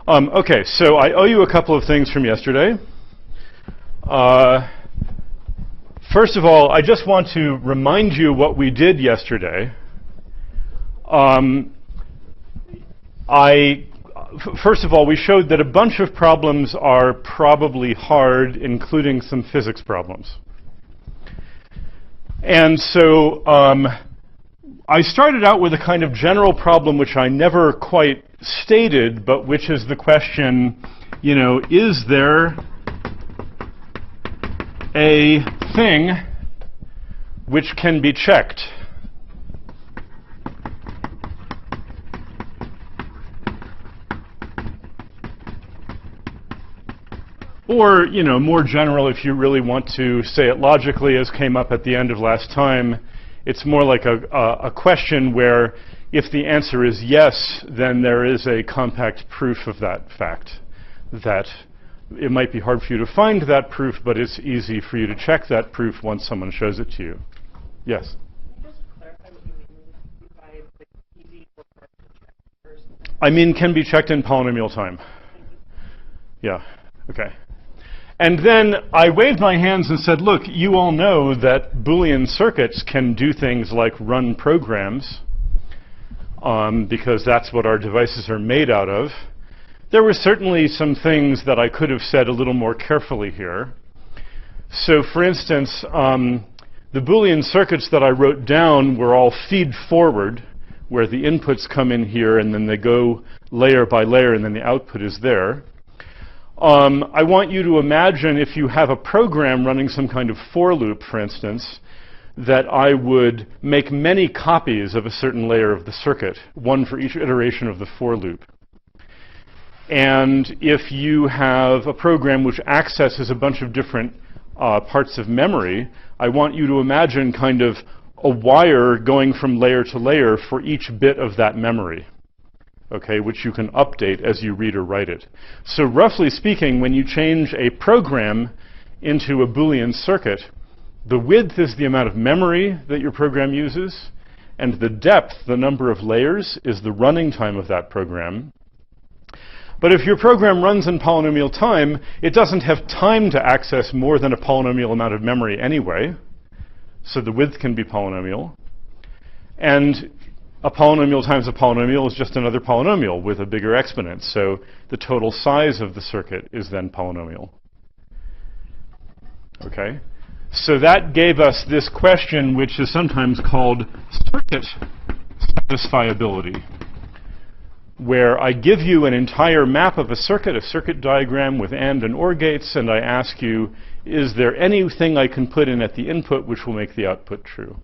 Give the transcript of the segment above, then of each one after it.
Okay, so I owe you a couple of things from yesterday. First of all, I just want to remind you what we did yesterday. First of all, we showed that a bunch of problems are probably hard, including some physics problems. And so I started out with a kind of general problem which I never quite stated, but which is the question, is there a thing which can be checked? Or, more general, if you really want to say it logically, as came up at the end of last time, it's more like a question where if the answer is yes, then there is a compact proof of that fact. That it might be hard for you to find that proof, but it's easy for you to check that proof once someone shows it to you. Yes? Can you just clarify what you mean by the easy or hard to check first? I mean can be checked in polynomial time. Yeah, okay. And then I waved my hands and said, look, you all know that Boolean circuits can do things like run programs, because that's what our devices are made out of. There were certainly some things that I could have said a little more carefully here. So for instance, the Boolean circuits that I wrote down were all feed-forward, where the inputs come in here and then they go layer by layer and then the output is there. I want you to imagine if you have a program running some kind of for loop, for instance, that I would make many copies of a certain layer of the circuit, one for each iteration of the for loop. And if you have a program which accesses a bunch of different parts of memory, I want you to imagine kind of a wire going from layer to layer for each bit of that memory. Okay, which you can update as you read or write it. So roughly speaking, when you change a program into a Boolean circuit, the width is the amount of memory that your program uses, and the depth, the number of layers, is the running time of that program. But if your program runs in polynomial time, it doesn't have time to access more than a polynomial amount of memory anyway, so the width can be polynomial. And a polynomial times a polynomial is just another polynomial with a bigger exponent. So the total size of the circuit is then polynomial. Okay? So that gave us this question, which is sometimes called circuit satisfiability, where I give you an entire map of a circuit diagram with AND and OR gates, and I ask you, is there anything I can put in at the input which will make the output true?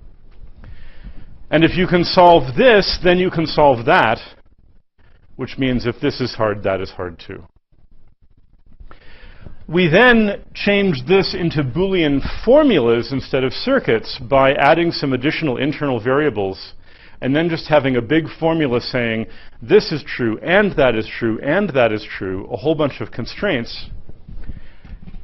And if you can solve this, then you can solve that, which means if this is hard, that is hard too. We then changed this into Boolean formulas instead of circuits by adding some additional internal variables and then just having a big formula saying this is true, and that is true, and that is true, a whole bunch of constraints.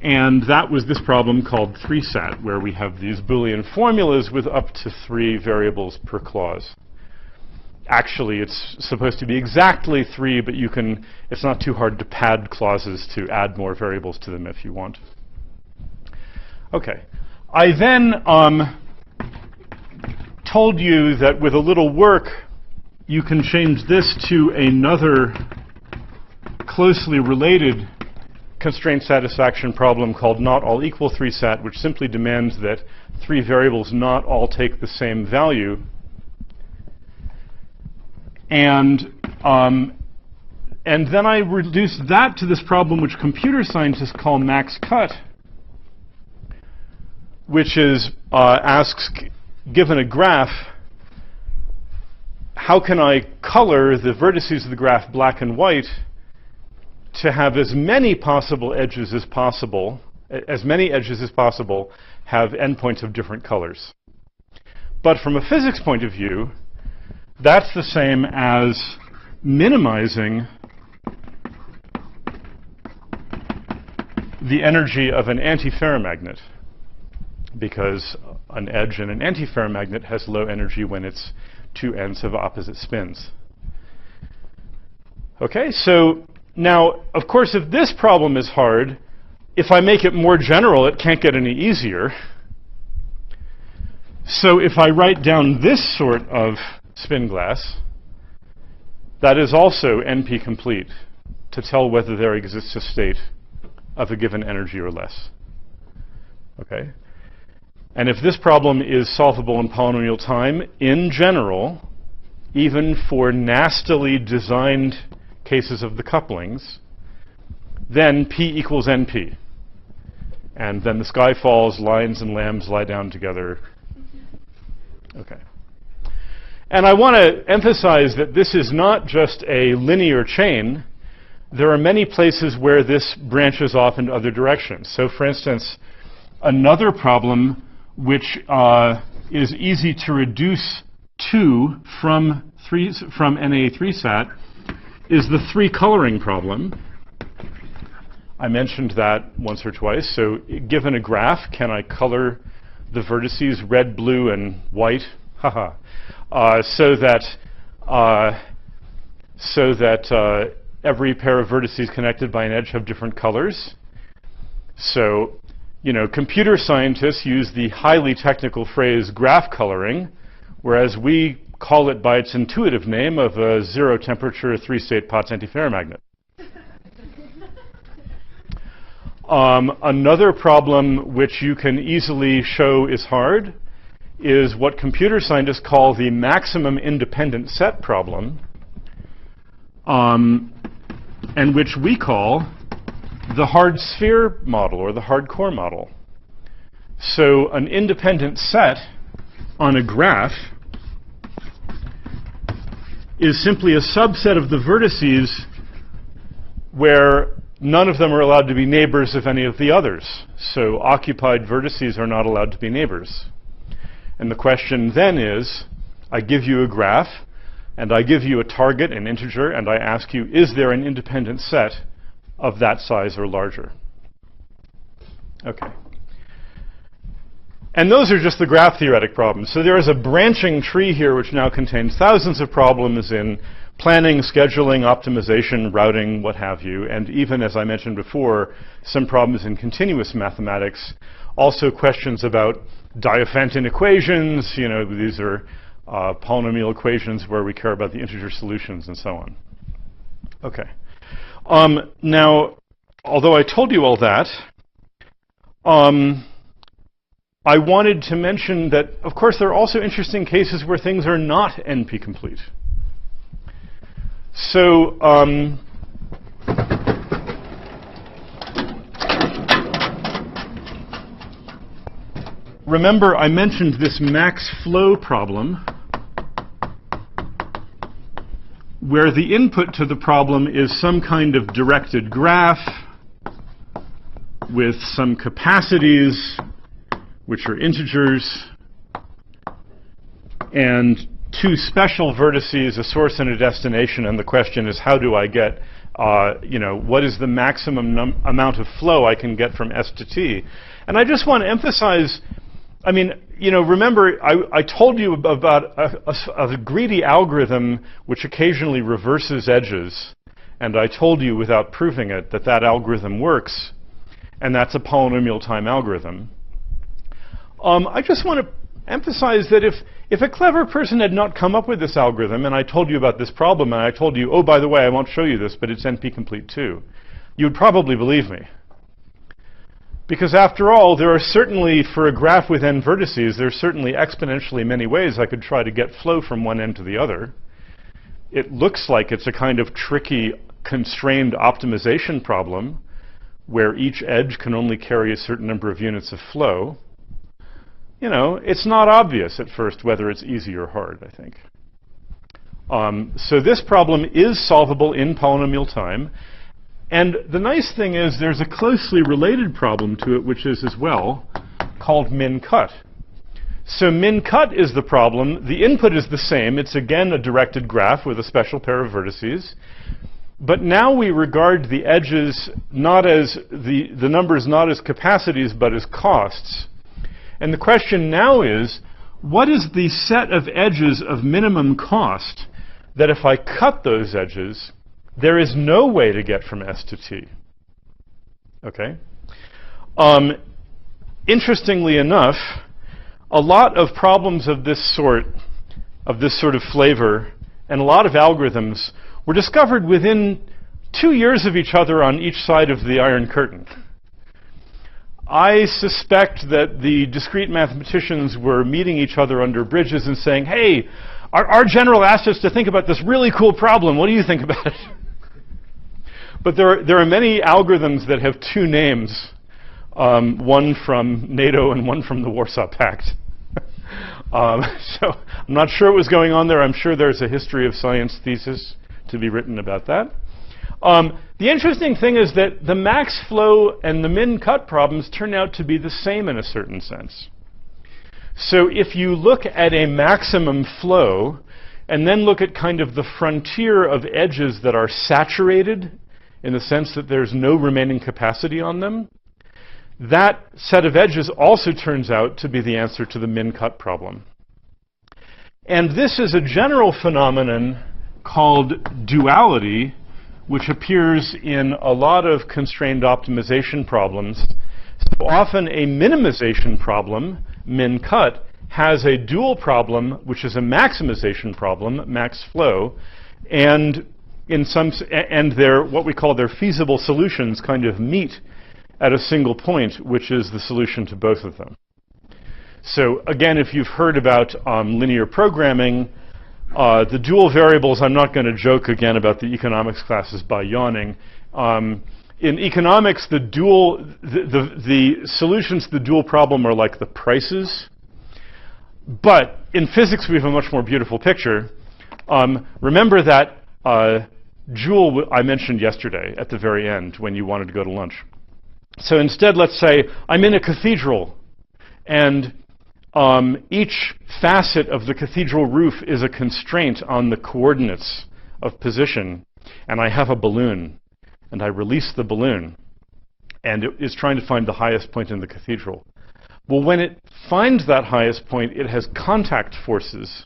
And that was this problem called 3-sat, where we have these Boolean formulas with up to 3 variables per clause. Actually, it's supposed to be exactly 3, but it's not too hard to pad clauses to add more variables to them if you want. Okay. I then told you that with a little work, you can change this to another closely related constraint satisfaction problem called not all equal 3-sat, which simply demands that 3 variables not all take the same value. And then I reduced that to this problem which computer scientists call max cut, which is asks, given a graph, how can I color the vertices of the graph black and white to have as many possible edges as possible, have endpoints of different colors. But from a physics point of view, that's the same as minimizing the energy of an antiferromagnet, because an edge in an antiferromagnet has low energy when its two ends have opposite spins. Okay, so Now, of course, if this problem is hard, if I make it more general, it can't get any easier. So if I write down this sort of spin glass, that is also NP-complete to tell whether there exists a state of a given energy or less. Okay? And if this problem is solvable in polynomial time, in general, even for nastily designed cases of the couplings, then P equals NP. And then the sky falls, lions and lambs lie down together. Okay. And I want to emphasize that this is not just a linear chain. There are many places where this branches off in other directions. So for instance, another problem which is easy to reduce to from NA3-SAT is the three coloring problem. I mentioned that once or twice. So given a graph, can I color the vertices red, blue, and white? Haha. So that every pair of vertices connected by an edge have different colors. So, you know, computer scientists use the highly technical phrase graph coloring, whereas we call it by its intuitive name of a zero-temperature, three-state Potts antiferromagnet. Another problem which you can easily show is hard is what computer scientists call the maximum independent set problem, and which we call the hard sphere model or the hard core model. So an independent set on a graph is simply a subset of the vertices where none of them are allowed to be neighbors of any of the others. So occupied vertices are not allowed to be neighbors. And the question then is, I give you a graph, and I give you a target, an integer, and I ask you, is there an independent set of that size or larger? Okay. And those are just the graph theoretic problems. So there is a branching tree here which now contains thousands of problems in planning, scheduling, optimization, routing, what have you, and even, as I mentioned before, some problems in continuous mathematics. Also questions about Diophantine equations. You know, these are polynomial equations where we care about the integer solutions and so on. Okay. Now, although I told you all that, I wanted to mention that, of course, there are also interesting cases where things are not NP-complete. So, remember, I mentioned this max flow problem, where the input to the problem is some kind of directed graph with some capacities, which are integers, and two special vertices, a source and a destination, and the question is, how do I get, you know, what is the maximum amount of flow I can get from S to T? And I just want to emphasize, I mean, you know, remember, I told you about a greedy algorithm which occasionally reverses edges, and I told you without proving it that that algorithm works, and that's a polynomial time algorithm. I just want to emphasize that if a clever person had not come up with this algorithm, and I told you about this problem, and I told you, oh, by the way, I won't show you this, but it's NP-complete too, you would probably believe me. Because after all, there are certainly, for a graph with n vertices, there's certainly exponentially many ways I could try to get flow from one end to the other. It looks like it's a kind of tricky, constrained optimization problem where each edge can only carry a certain number of units of flow. You know, it's not obvious at first whether it's easy or hard, I think. So this problem is solvable in polynomial time. And the nice thing is there's a closely related problem to it, which is as well called min-cut. So min-cut is the problem. The input is the same. It's again a directed graph with a special pair of vertices. But now we regard the edges not as the numbers not as capacities but as costs. And the question now is, what is the set of edges of minimum cost that if I cut those edges there is no way to get from S to T. Okay? Interestingly enough, a lot of problems of this sort of flavor, and a lot of algorithms were discovered within 2 years of each other on each side of the Iron Curtain. I suspect that the discrete mathematicians were meeting each other under bridges and saying, hey, our general asked us to think about this really cool problem. What do you think about it? But there are many algorithms that have two names, one from NATO and one from the Warsaw Pact. So I'm not sure what was going on there. I'm sure there's a history of science thesis to be written about that. The interesting thing is that the max flow and the min cut problems turn out to be the same in a certain sense. So if you look at a maximum flow and then look at kind of the frontier of edges that are saturated in the sense that there's no remaining capacity on them, that set of edges also turns out to be the answer to the min cut problem. And this is a general phenomenon called duality, which appears in a lot of constrained optimization problems. So often a minimization problem, min cut, has a dual problem, which is a maximization problem, max flow, and their what we call their feasible solutions kind of meet at a single point, which is the solution to both of them. So again, if you've heard about linear programming, the dual variables, I'm not going to joke again about the economics classes by yawning. In economics, the solutions to the dual problem are like the prices. But in physics, we have a much more beautiful picture. Remember that jewel I mentioned yesterday at the very end when you wanted to go to lunch. So instead, let's say I'm in a cathedral, and each facet of the cathedral roof is a constraint on the coordinates of position, and I have a balloon, and I release the balloon, and it is trying to find the highest point in the cathedral. Well, when it finds that highest point, it has contact forces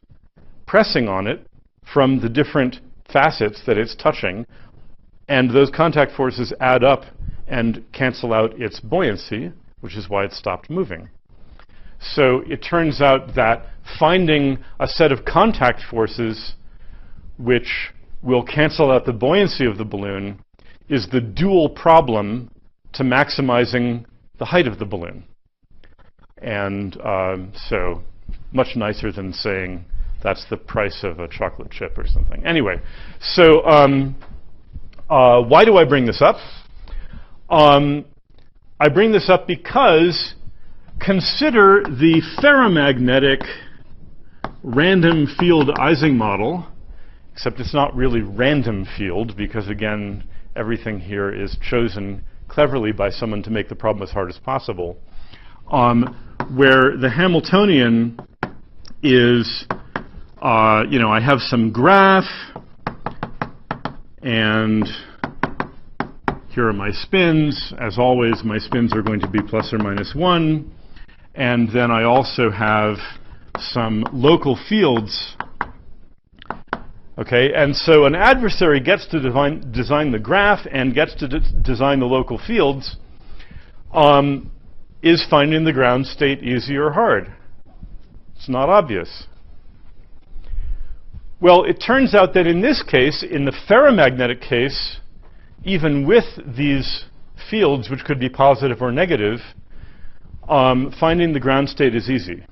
pressing on it from the different facets that it's touching, and those contact forces add up and cancel out its buoyancy, which is why it stopped moving. So it turns out that finding a set of contact forces which will cancel out the buoyancy of the balloon is the dual problem to maximizing the height of the balloon. And so much nicer than saying that's the price of a chocolate chip or something. Anyway, so why do I bring this up? I bring this up because consider the ferromagnetic random field Izing model, except it's not really random field because, again, everything here is chosen cleverly by someone to make the problem as hard as possible, where the Hamiltonian is, I have some graph, and here are my spins. As always, my spins are going to be plus or minus 1. And then I also have some local fields. Okay, and so an adversary gets to design the graph and gets to design the local fields. Is finding the ground state easy or hard? It's not obvious. Well, it turns out that in this case, in the ferromagnetic case, even with these fields, which could be positive or negative, finding the ground state is easy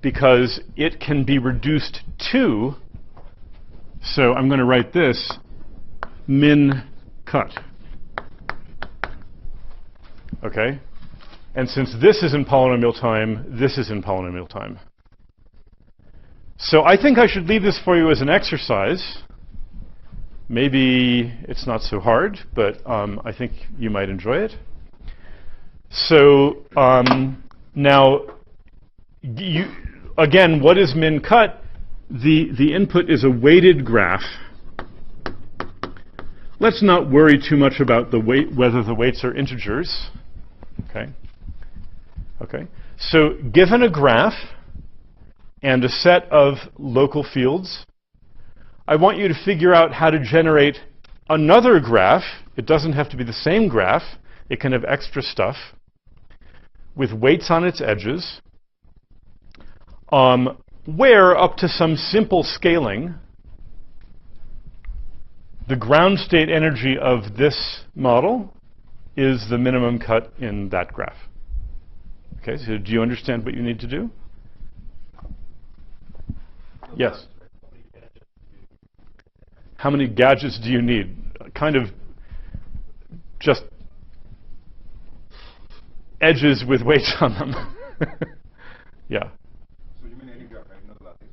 because it can be reduced to, so I'm going to write this, min cut. Okay? And since this is in polynomial time, this is in polynomial time. So I think I should leave this for you as an exercise. Maybe it's not so hard, but I think you might enjoy it. So now, again, what is min cut? The input is a weighted graph. Let's not worry too much about the weight, whether the weights are integers. Okay. So given a graph and a set of local fields, I want you to figure out how to generate another graph. It doesn't have to be the same graph. It can have extra stuff with weights on its edges, where up to some simple scaling, the ground state energy of this model is the minimum cut in that graph. Okay, so do you understand what you need to do? Yes. How many gadgets do you need? Kind of just edges with weights on them. Yeah. So you mean any graph, right? Not lattice?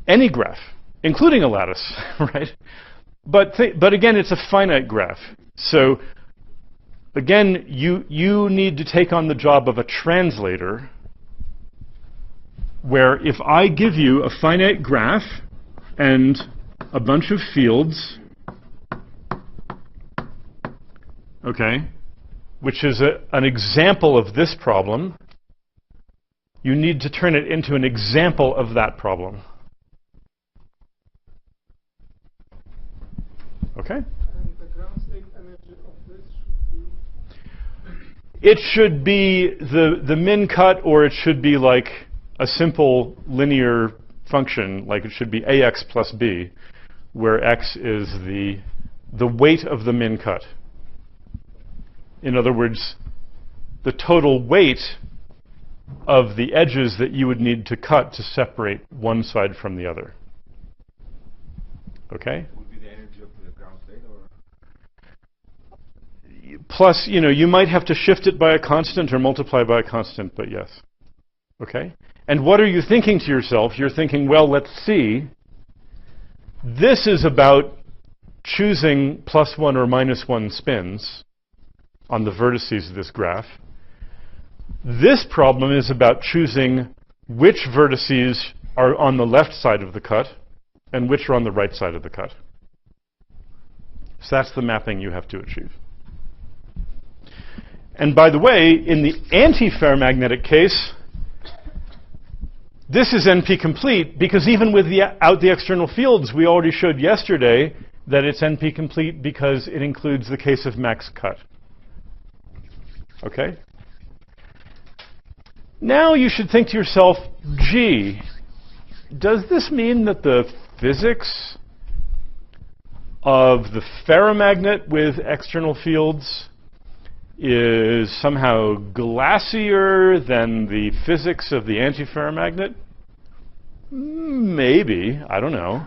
Any graph, including a lattice, right? But again, it's a finite graph. So again, you need to take on the job of a translator, where if I give you a finite graph and a bunch of fields, okay, which is an example of this problem, you need to turn it into an example of that problem. Okay? And the ground state energy of this should be? It should be the min cut, or it should be like a simple linear function, like it should be ax plus b, where x is the weight of the min cut. In other words, the total weight of the edges that you would need to cut to separate one side from the other. Okay? Would be the energy of the ground state, or? Plus, you might have to shift it by a constant or multiply by a constant, but yes. Okay? And what are you thinking to yourself? You're thinking, well, let's see. This is about choosing +1 or -1 spins on the vertices of this graph. This problem is about choosing which vertices are on the left side of the cut and which are on the right side of the cut. So that's the mapping you have to achieve. And by the way, in the anti-ferromagnetic case, this is NP complete, because even without the external fields, we already showed yesterday that it's NP complete because it includes the case of max cut. Okay? Now you should think to yourself, gee, does this mean that the physics of the ferromagnet with external fields is somehow glassier than the physics of the antiferromagnet? Maybe, I don't know.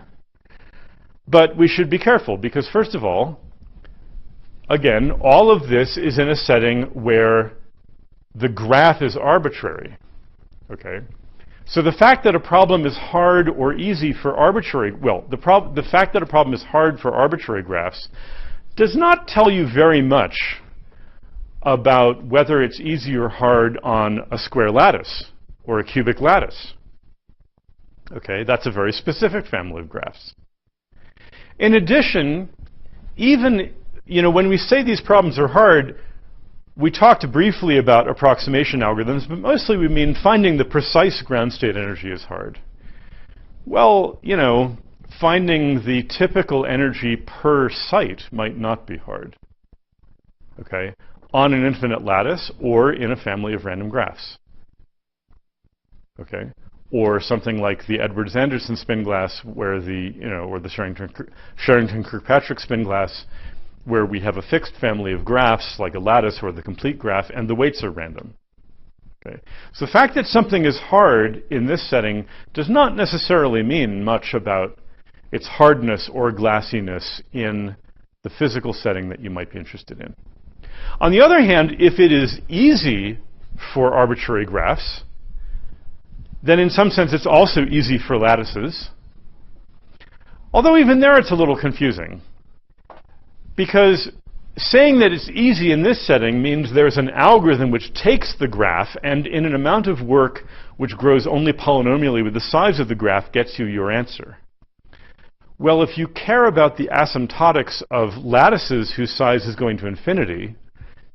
But we should be careful, because first of all, again, all of this is in a setting where the graph is arbitrary. Okay? So the fact that a problem is hard or easy for arbitrary, well, the fact that a problem is hard for arbitrary graphs does not tell you very much about whether it's easy or hard on a square lattice or a cubic lattice. Okay, that's a very specific family of graphs. In addition, even, when we say these problems are hard, we talked briefly about approximation algorithms, but mostly we mean finding the precise ground state energy is hard. Well, finding the typical energy per site might not be hard. Okay? On an infinite lattice or in a family of random graphs. Okay? Or something like the Edwards-Anderson spin glass, where or the Sherrington-Kirkpatrick spin glass, where we have a fixed family of graphs, like a lattice or the complete graph, and the weights are random. Okay? So the fact that something is hard in this setting does not necessarily mean much about its hardness or glassiness in the physical setting that you might be interested in. On the other hand, if it is easy for arbitrary graphs, then in some sense it's also easy for lattices. Although even there it's a little confusing. Because saying that it's easy in this setting means there's an algorithm which takes the graph and in an amount of work which grows only polynomially with the size of the graph gets you your answer. Well, if you care about the asymptotics of lattices whose size is going to infinity,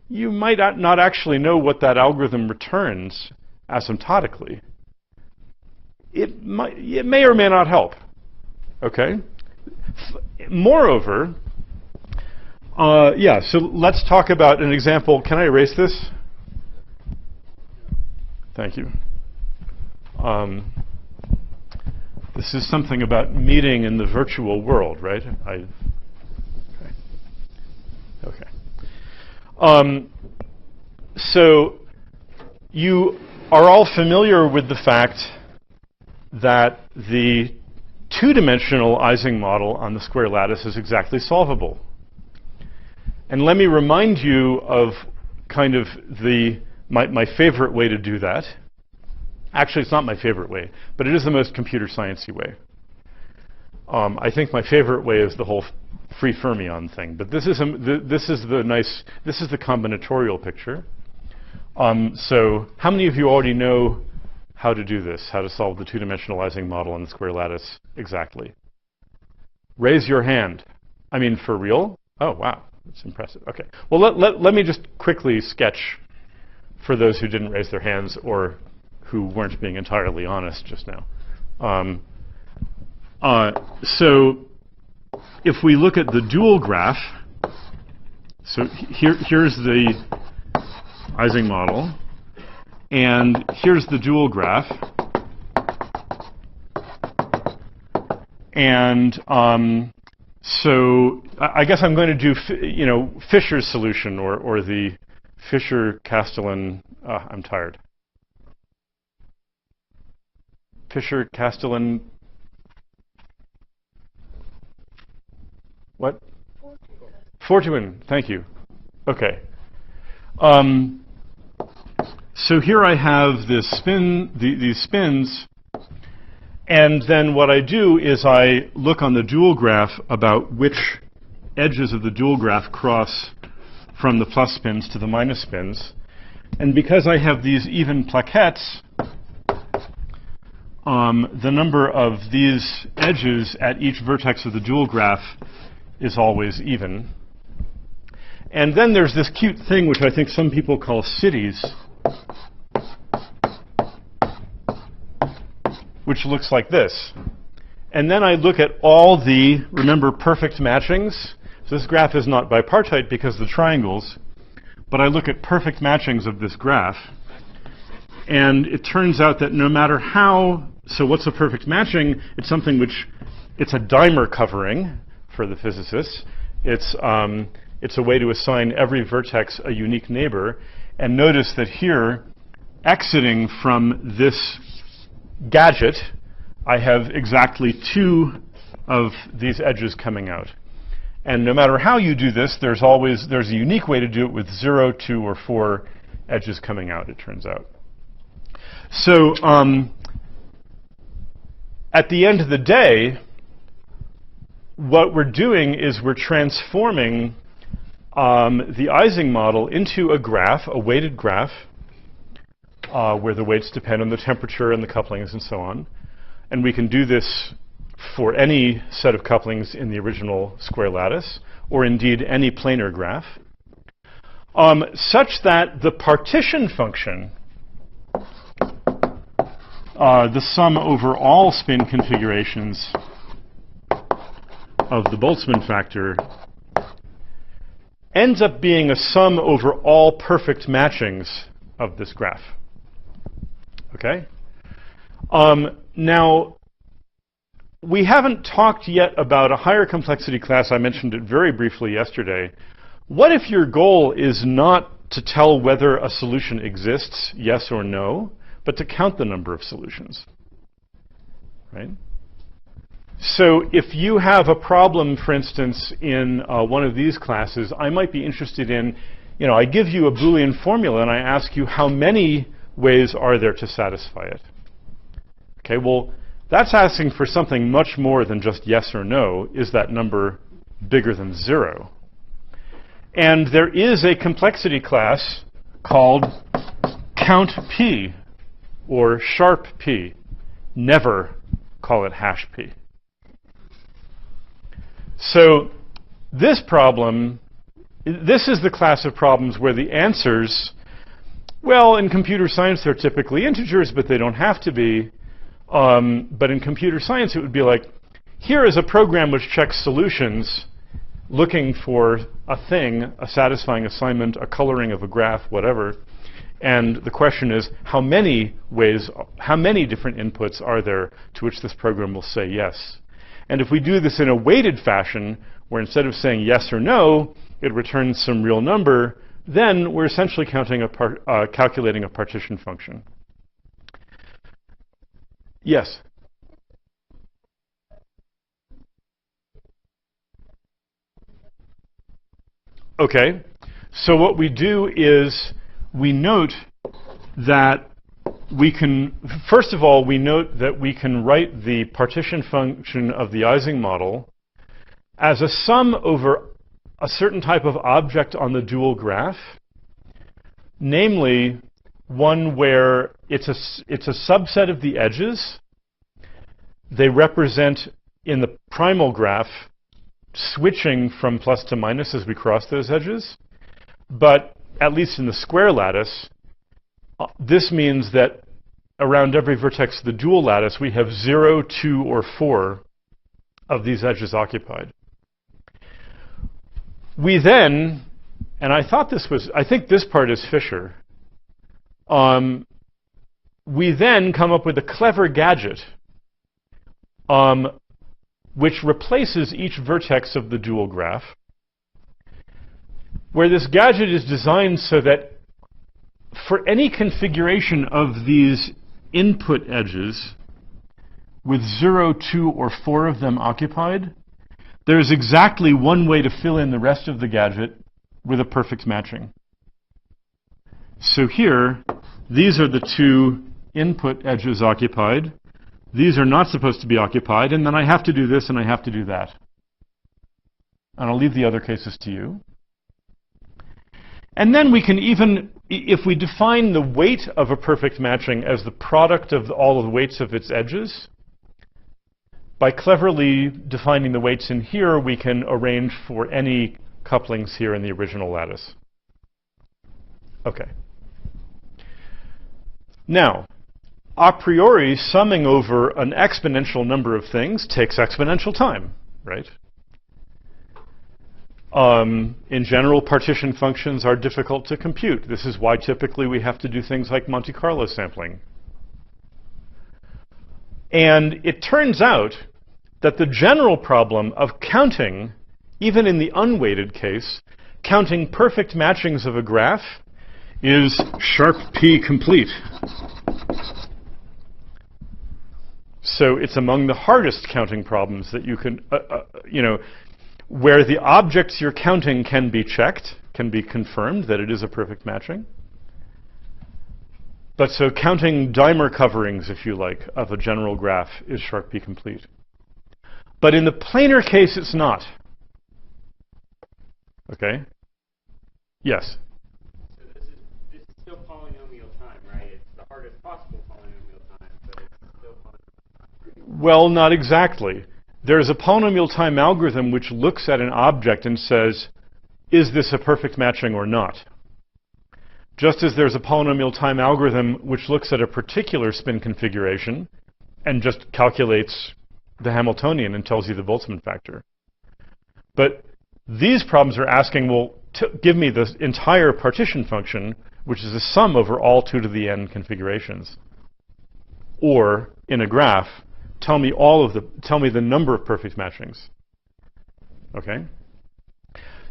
you might not actually know what that algorithm returns asymptotically. It may or may not help. Okay? Moreover, yeah, so let's talk about an example. Can I erase this? Thank you. This is something about meeting in the virtual world, right? Okay. So you are all familiar with the fact that the two-dimensional Ising model on the square lattice is exactly solvable. And let me remind you of kind of my favorite way to do that. Actually, it's not my favorite way, but it is the most computer sciencey way. I think my favorite way is the whole free fermion thing, but this is the combinatorial picture. So how many of you already know how to do this, how to solve the two-dimensional Ising model on the square lattice exactly? Raise your hand. I mean, for real? Oh, wow. That's impressive. Okay. Well, let me just quickly sketch for those who didn't raise their hands or who weren't being entirely honest just now. So if we look at the dual graph, so here's the Ising model, and here's the dual graph. And so I guess I'm going to do, Fisher's solution or the Fisher-Castellan. I'm tired. Fisher-Castellan. What? Fortuin. Thank you. Okay. So here I have this these spins. And then what I do is I look on the dual graph about which edges of the dual graph cross from the plus spins to the minus spins. And because I have these even plaquettes, the number of these edges at each vertex of the dual graph is always even. And then there's this cute thing which I think some people call cities, which looks like this. And then I look at all the, remember, perfect matchings. So this graph is not bipartite because of the triangles, but I look at perfect matchings of this graph. And it turns out that no matter how, so what's a perfect matching? It's something which, it's a dimer covering for the physicists. It's a way to assign every vertex a unique neighbor. And notice that here, exiting from this gadget, I have exactly 2 of these edges coming out. And no matter how you do this, there's a unique way to do it with 0, 2, or 4 edges coming out, it turns out. So at the end of the day, what we're doing is we're transforming the Ising model into a graph, a weighted graph, where the weights depend on the temperature and the couplings and so on. And we can do this for any set of couplings in the original square lattice, or indeed any planar graph, such that the partition function, the sum over all spin configurations of the Boltzmann factor, ends up being a sum over all perfect matchings of this graph. Okay? Now, we haven't talked yet about a higher complexity class. I mentioned it very briefly yesterday. What if your goal is not to tell whether a solution exists, yes or no, but to count the number of solutions? Right? So if you have a problem, for instance, in one of these classes, I might be interested in, I give you a Boolean formula and I ask you how many ways are there to satisfy it. Okay, well, that's asking for something much more than just yes or no. Is that number bigger than 0? And there is a complexity class called count P or sharp P. Never call it hash P. So this problem, this is the class of problems where the answers, well, in computer science they're typically integers, but they don't have to be. But in computer science it would be like, here is a program which checks solutions looking for a thing, a satisfying assignment, a coloring of a graph, whatever. And the question is, how many different inputs are there to which this program will say yes? And if we do this in a weighted fashion, where instead of saying yes or no, it returns some real number, then we're essentially calculating a partition function. Yes? Okay, so what we do is we note that we can, first of all, we note that we can write the partition function of the Izing model as a sum over a certain type of object on the dual graph, namely one where it's a subset of the edges. They represent in the primal graph switching from plus to minus as we cross those edges. But at least in the square lattice, this means that around every vertex of the dual lattice, we have 0, 2, or 4 of these edges occupied. We then, and I think this part is Fisher, we then come up with a clever gadget which replaces each vertex of the dual graph, where this gadget is designed so that for any configuration of these input edges with 0, 2, or 4 of them occupied, there's exactly one way to fill in the rest of the gadget with a perfect matching. So here, these are the 2 input edges occupied. These are not supposed to be occupied, and then I have to do this and I have to do that. And I'll leave the other cases to you. And then we can even, if we define the weight of a perfect matching as the product of all of the weights of its edges, by cleverly defining the weights in here, we can arrange for any couplings here in the original lattice. Okay. Now, a priori, summing over an exponential number of things takes exponential time, right? In general, partition functions are difficult to compute. This is why typically we have to do things like Monte Carlo sampling. And it turns out that the general problem of counting, even in the unweighted case, counting perfect matchings of a graph is sharp P complete. So it's among the hardest counting problems that you can, where the objects you're counting can be checked, can be confirmed that it is a perfect matching. But so counting dimer coverings, if you like, of a general graph is sharp P complete. But in the planar case, it's not. Okay? Yes? So this is still polynomial time, right? It's the hardest possible polynomial time, but it's still polynomial time. Well, not exactly. There's a polynomial time algorithm which looks at an object and says, is this a perfect matching or not? Just as there's a polynomial time algorithm which looks at a particular spin configuration and just calculates the Hamiltonian and tells you the Boltzmann factor. But these problems are asking, well, give me the entire partition function, which is a sum over all 2 to the n configurations. Or, in a graph, tell me the number of perfect matchings. Okay?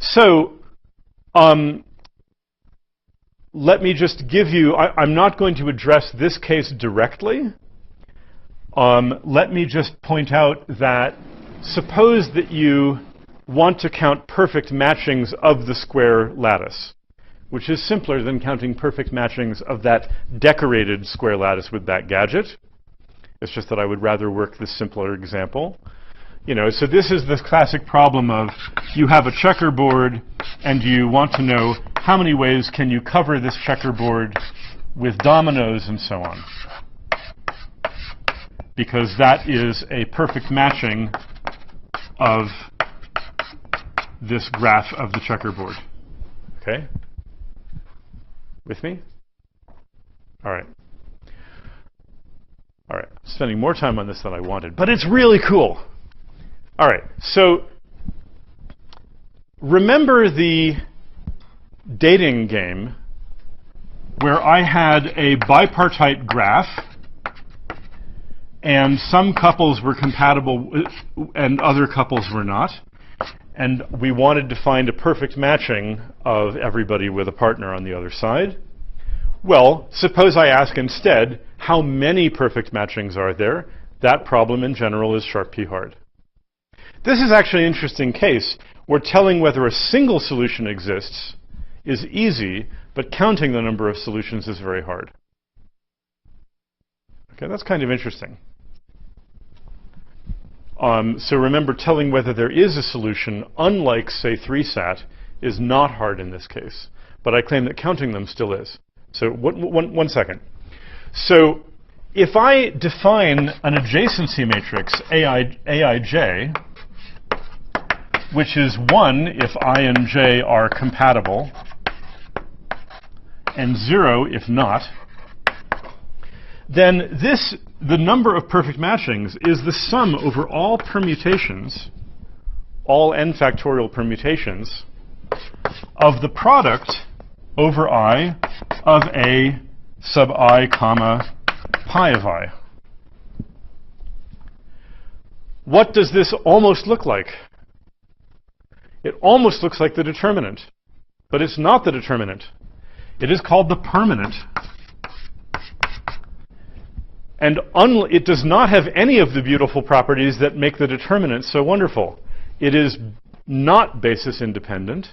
So, let me just give you, I'm not going to address this case directly. Let me just point out that suppose that you want to count perfect matchings of the square lattice, which is simpler than counting perfect matchings of that decorated square lattice with that gadget. It's just that I would rather work this simpler example. So this is the classic problem of you have a checkerboard and you want to know how many ways can you cover this checkerboard with dominoes and so on. Because that is a perfect matching of this graph of the checkerboard. Okay? With me? All right. All right. Spending more time on this than I wanted, but it's really cool. All right, so remember the dating game where I had a bipartite graph and some couples were compatible and other couples were not, and we wanted to find a perfect matching of everybody with a partner on the other side? Well, suppose I ask instead, how many perfect matchings are there? That problem in general is sharp P hard. This is actually an interesting case where telling whether a single solution exists is easy, but counting the number of solutions is very hard. Okay, that's kind of interesting. So remember, telling whether there is a solution, unlike, say, 3-SAT, is not hard in this case. But I claim that counting them still is. So one second. So if I define an adjacency matrix, Aij, which is 1 if I and j are compatible, and 0 if not, then the number of perfect matchings is the sum over all permutations, all n factorial permutations, of the product over I of A sub I comma pi of I. What does this almost look like? It almost looks like the determinant, but it's not the determinant. It is called the permanent. And it does not have any of the beautiful properties that make the determinant so wonderful. It is not basis independent.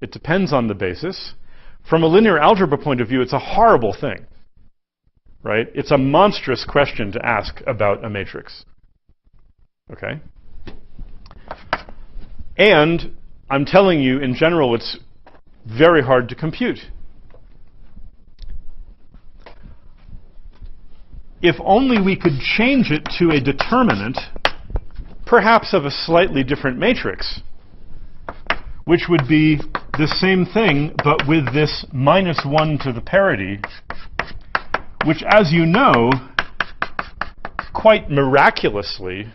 It depends on the basis. From a linear algebra point of view, it's a horrible thing, right? It's a monstrous question to ask about a matrix. Okay? And I'm telling you, in general, it's very hard to compute. If only we could change it to a determinant, perhaps of a slightly different matrix, which would be the same thing, but with this -1 to the parity, which, as you know, quite miraculously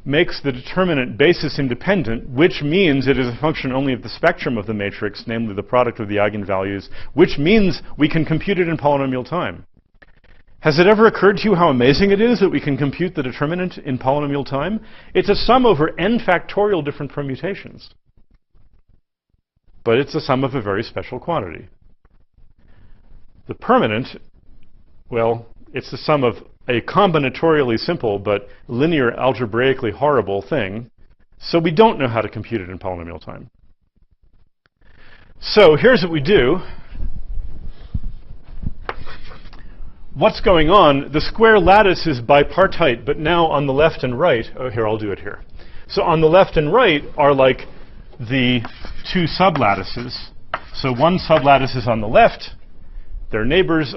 makes the determinant basis independent, which means it is a function only of the spectrum of the matrix, namely the product of the eigenvalues, which means we can compute it in polynomial time. Has it ever occurred to you how amazing it is that we can compute the determinant in polynomial time? It's a sum over n factorial different permutations. But it's a sum of a very special quantity. The permanent, well, it's the sum of a combinatorially simple but linear algebraically horrible thing, so we don't know how to compute it in polynomial time. So here's what we do. What's going on? The square lattice is bipartite, but now on the left and right, oh, here, I'll do it here. So on the left and right are like the two sublattices. So one sublattice is on the left, their neighbors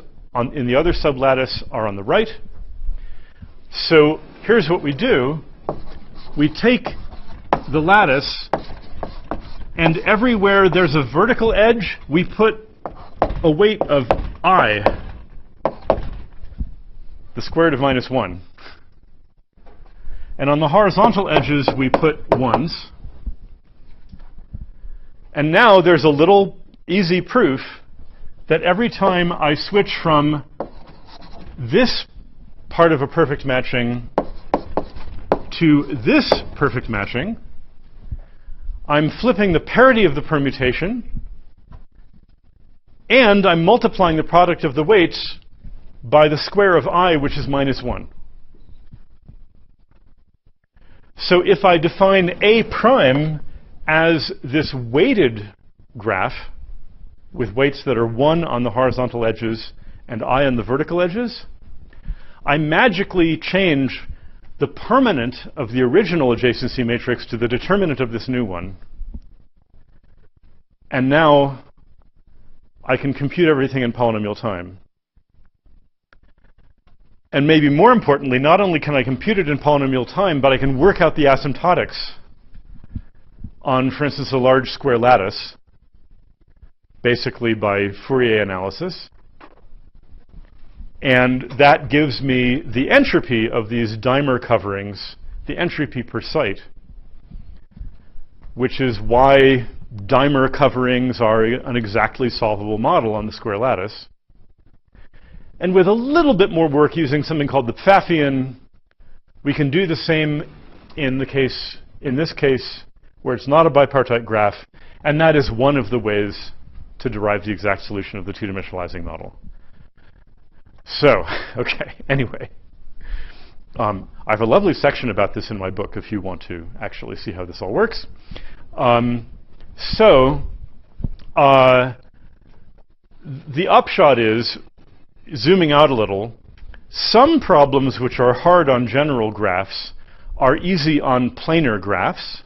in the other sublattice are on the right. So here's what we do. We take the lattice, and everywhere there's a vertical edge, we put a weight of I, the square root of -1. And on the horizontal edges, we put 1s. And now there's a little easy proof that every time I switch from this part of a perfect matching to this perfect matching, I'm flipping the parity of the permutation, and I'm multiplying the product of the weights by the square of I, which is -1. So if I define A prime as this weighted graph with weights that are 1 on the horizontal edges and I on the vertical edges, I magically change the permanent of the original adjacency matrix to the determinant of this new one. And now I can compute everything in polynomial time. And maybe more importantly, not only can I compute it in polynomial time, but I can work out the asymptotics on, for instance, a large square lattice, basically by Fourier analysis. And that gives me the entropy of these dimer coverings the entropy per site, which is why dimer coverings are an exactly solvable model on the square lattice. And with a little bit more work using something called the Pfaffian, we can do the same in this case where it's not a bipartite graph, and that is one of the ways to derive the exact solution of the two-dimensional Izing model. So, okay, anyway. I have a lovely section about this in my book if you want to actually see how this all works. The upshot is, zooming out a little, some problems which are hard on general graphs are easy on planar graphs.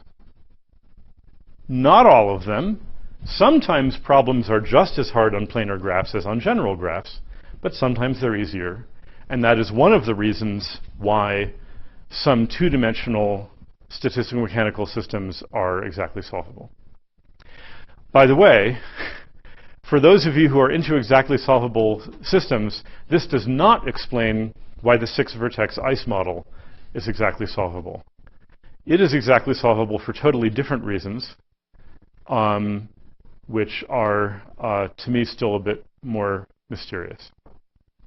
Not all of them. Sometimes problems are just as hard on planar graphs as on general graphs, but sometimes they're easier. And that is one of the reasons why some two-dimensional statistical mechanical systems are exactly solvable. By the way, for those of you who are into exactly solvable systems, this does not explain why the 6-vertex ICE model is exactly solvable. It is exactly solvable for totally different reasons, which are, to me, still a bit more mysterious.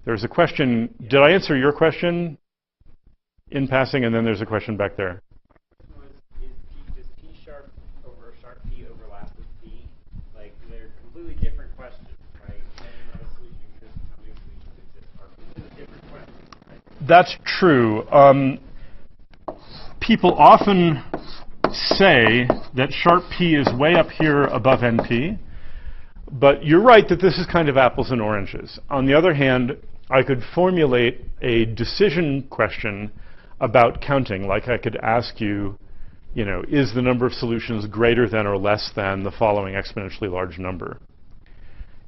There's a question. Did I answer your question in passing? And then there's a question back there. Does P sharp over sharp P overlap with P? Like, they're completely different questions, right? And another solution exists, how many solutions exist are completely different questions, right? That's true. People often say that sharp P is way up here above NP, but you're right that this is kind of apples and oranges. On the other hand, I could formulate a decision question about counting, like I could ask you, is the number of solutions greater than or less than the following exponentially large number?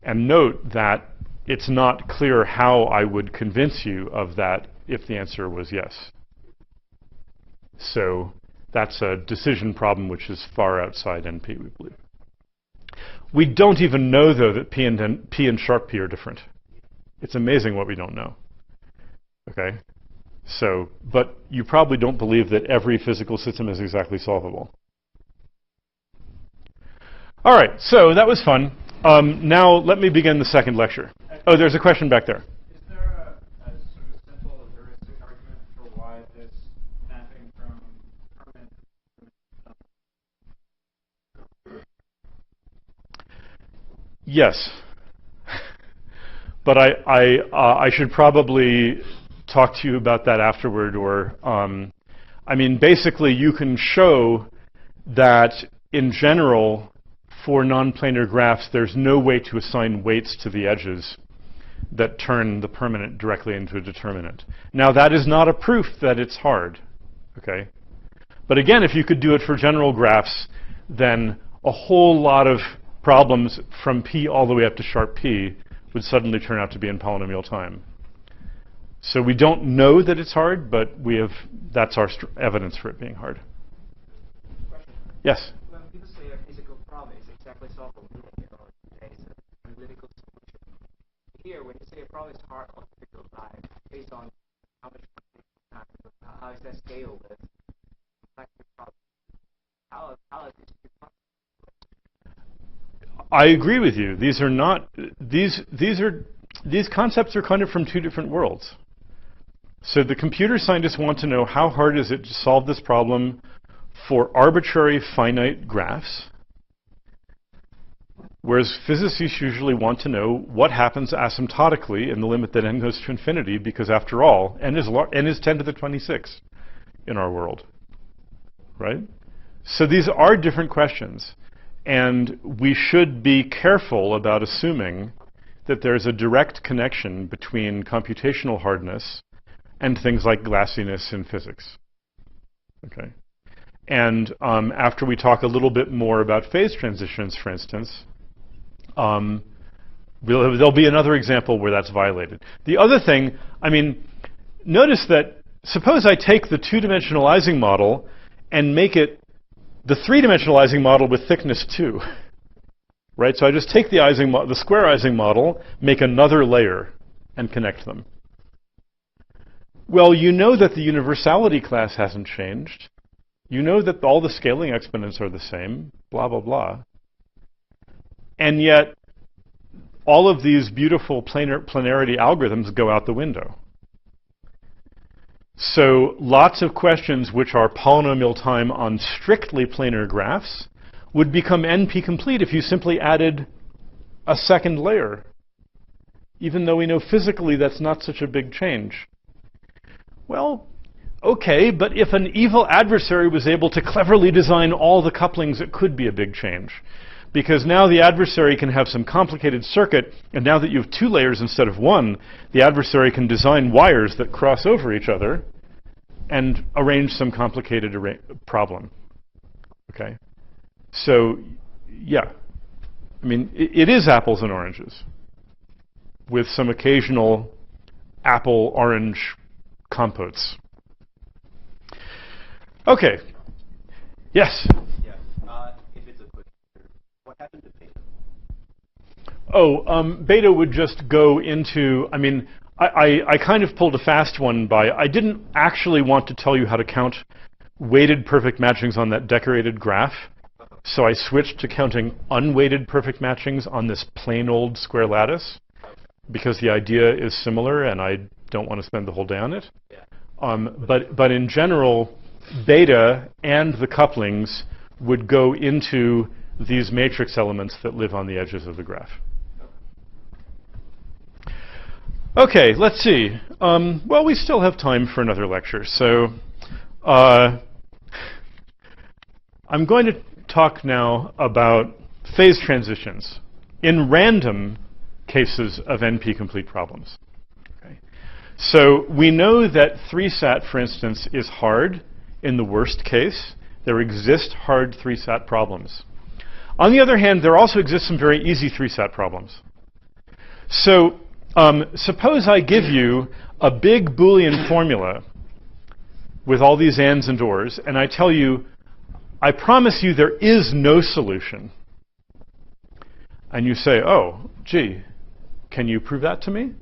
And note that it's not clear how I would convince you of that if the answer was yes. So that's a decision problem which is far outside NP, we believe. We don't even know, though, that P and sharp P are different. It's amazing what we don't know. Okay? So, but you probably don't believe that every physical system is exactly solvable. All right, so that was fun. Now let me begin the second lecture. Oh, there's a question back there. Is there a sort of simple heuristic argument for why this mapping from permanent Yes. But I should probably talk to you about that afterward, or I mean, basically you can show that in general for non-planar graphs there's no way to assign weights to the edges that turn the permanent directly into a determinant. Now that is not a proof that it's hard, okay? But again, if you could do it for general graphs, then a whole lot of problems from P all the way up to sharp P would suddenly turn out to be in polynomial time. So we don't know that it's hard, but that's our evidence for it being hard. Question. Yes? When people say a physical problem is exactly solvable, meaning there is an analytical solution. Here, when you say a problem is hard on physical life, based on how much how is that scale with problem? How is this possible? I agree with you. These are not these concepts are kind of from two different worlds. So the computer scientists want to know how hard is it to solve this problem for arbitrary finite graphs, whereas physicists usually want to know what happens asymptotically in the limit that n goes to infinity, because after all, n is 10 to the 26 in our world, right? So these are different questions. And we should be careful about assuming that there's a direct connection between computational hardness and things like glassiness in physics. Okay. And after we talk a little bit more about phase transitions, for instance, there'll be another example where that's violated. The other thing, I mean, notice that suppose I take the two-dimensional Izing model and make it the three-dimensional Izing model with thickness 2, right? So I just take the square Izing model, make another layer, and connect them. Well, you know that the universality class hasn't changed. You know that all the scaling exponents are the same, blah, blah, blah. And yet, all of these beautiful planarity algorithms go out the window. So lots of questions which are polynomial time on strictly planar graphs would become NP-complete if you simply added a second layer, even though we know physically that's not such a big change. Well, okay, but if an evil adversary was able to cleverly design all the couplings, it could be a big change. Because now the adversary can have some complicated circuit, and now that you have 2 layers instead of 1, the adversary can design wires that cross over each other and arrange some complicated problem. Okay? So, yeah. I mean, it is apples and oranges, with some occasional apple-orange compotes. Okay. Yes? Yeah. If it's a quick answer, what happened to beta? Oh, beta would just go into, I mean, I kind of pulled a fast one by, I didn't actually want to tell you how to count weighted perfect matchings on that decorated graph. So I switched to counting unweighted perfect matchings on this plain old square lattice, because the idea is similar and I don't want to spend the whole day on it. But in general, beta and the couplings would go into these matrix elements that live on the edges of the graph. Okay, let's see. Well, we still have time for another lecture. So I'm going to talk now about phase transitions in random cases of NP-complete problems. Okay. So we know that 3-sat, for instance, is hard in the worst case. There exist hard 3-sat problems. On the other hand, there also exist some very easy 3-sat problems. So suppose I give you a big Boolean formula with all these ands and ors, and I tell you, I promise you there is no solution. And you say, oh, gee, can you prove that to me?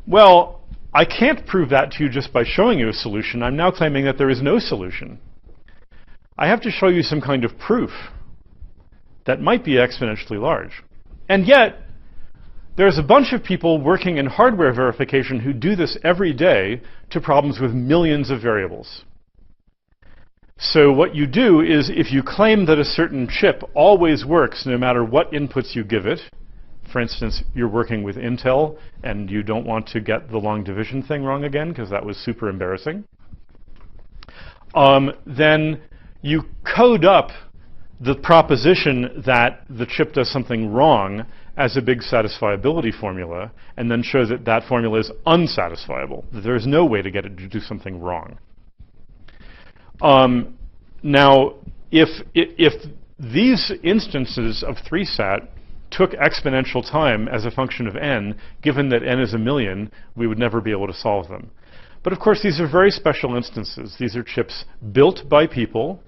Well, I can't prove that to you just by showing you a solution. I'm now claiming that there is no solution. I have to show you some kind of proof that might be exponentially large. And yet, there's a bunch of people working in hardware verification who do this every day to problems with millions of variables. So what you do is, if you claim that a certain chip always works no matter what inputs you give it, for instance, you're working with Intel and you don't want to get the long division thing wrong again because that was super embarrassing, then you code up the proposition that the chip does something wrong as a big satisfiability formula, and then show that that formula is unsatisfiable, that there is no way to get it to do something wrong. Now, if these instances of 3-sat took exponential time as a function of n, given that n is 1,000,000, we would never be able to solve them. But of course, these are very special instances. These are chips built by people.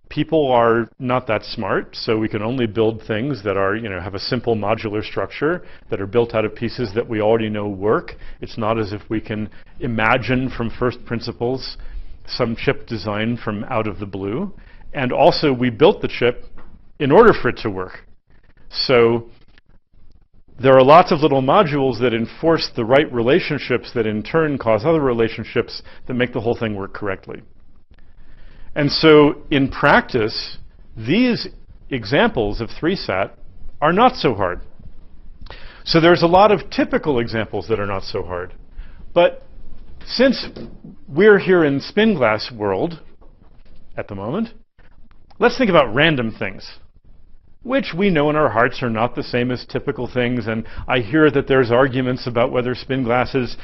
People are not that smart, so we can only build things that are, have a simple modular structure, that are built out of pieces that we already know work. It's not as if we can imagine from first principles some chip design from out of the blue. And also, we built the chip in order for it to work. So there are lots of little modules that enforce the right relationships that in turn cause other relationships that make the whole thing work correctly. And so in practice, these examples of 3-sat are not so hard. So there's a lot of typical examples that are not so hard. But since we're here in spin glass world at the moment, let's think about random things, which we know in our hearts are not the same as typical things. And I hear that there's arguments about whether spin glasses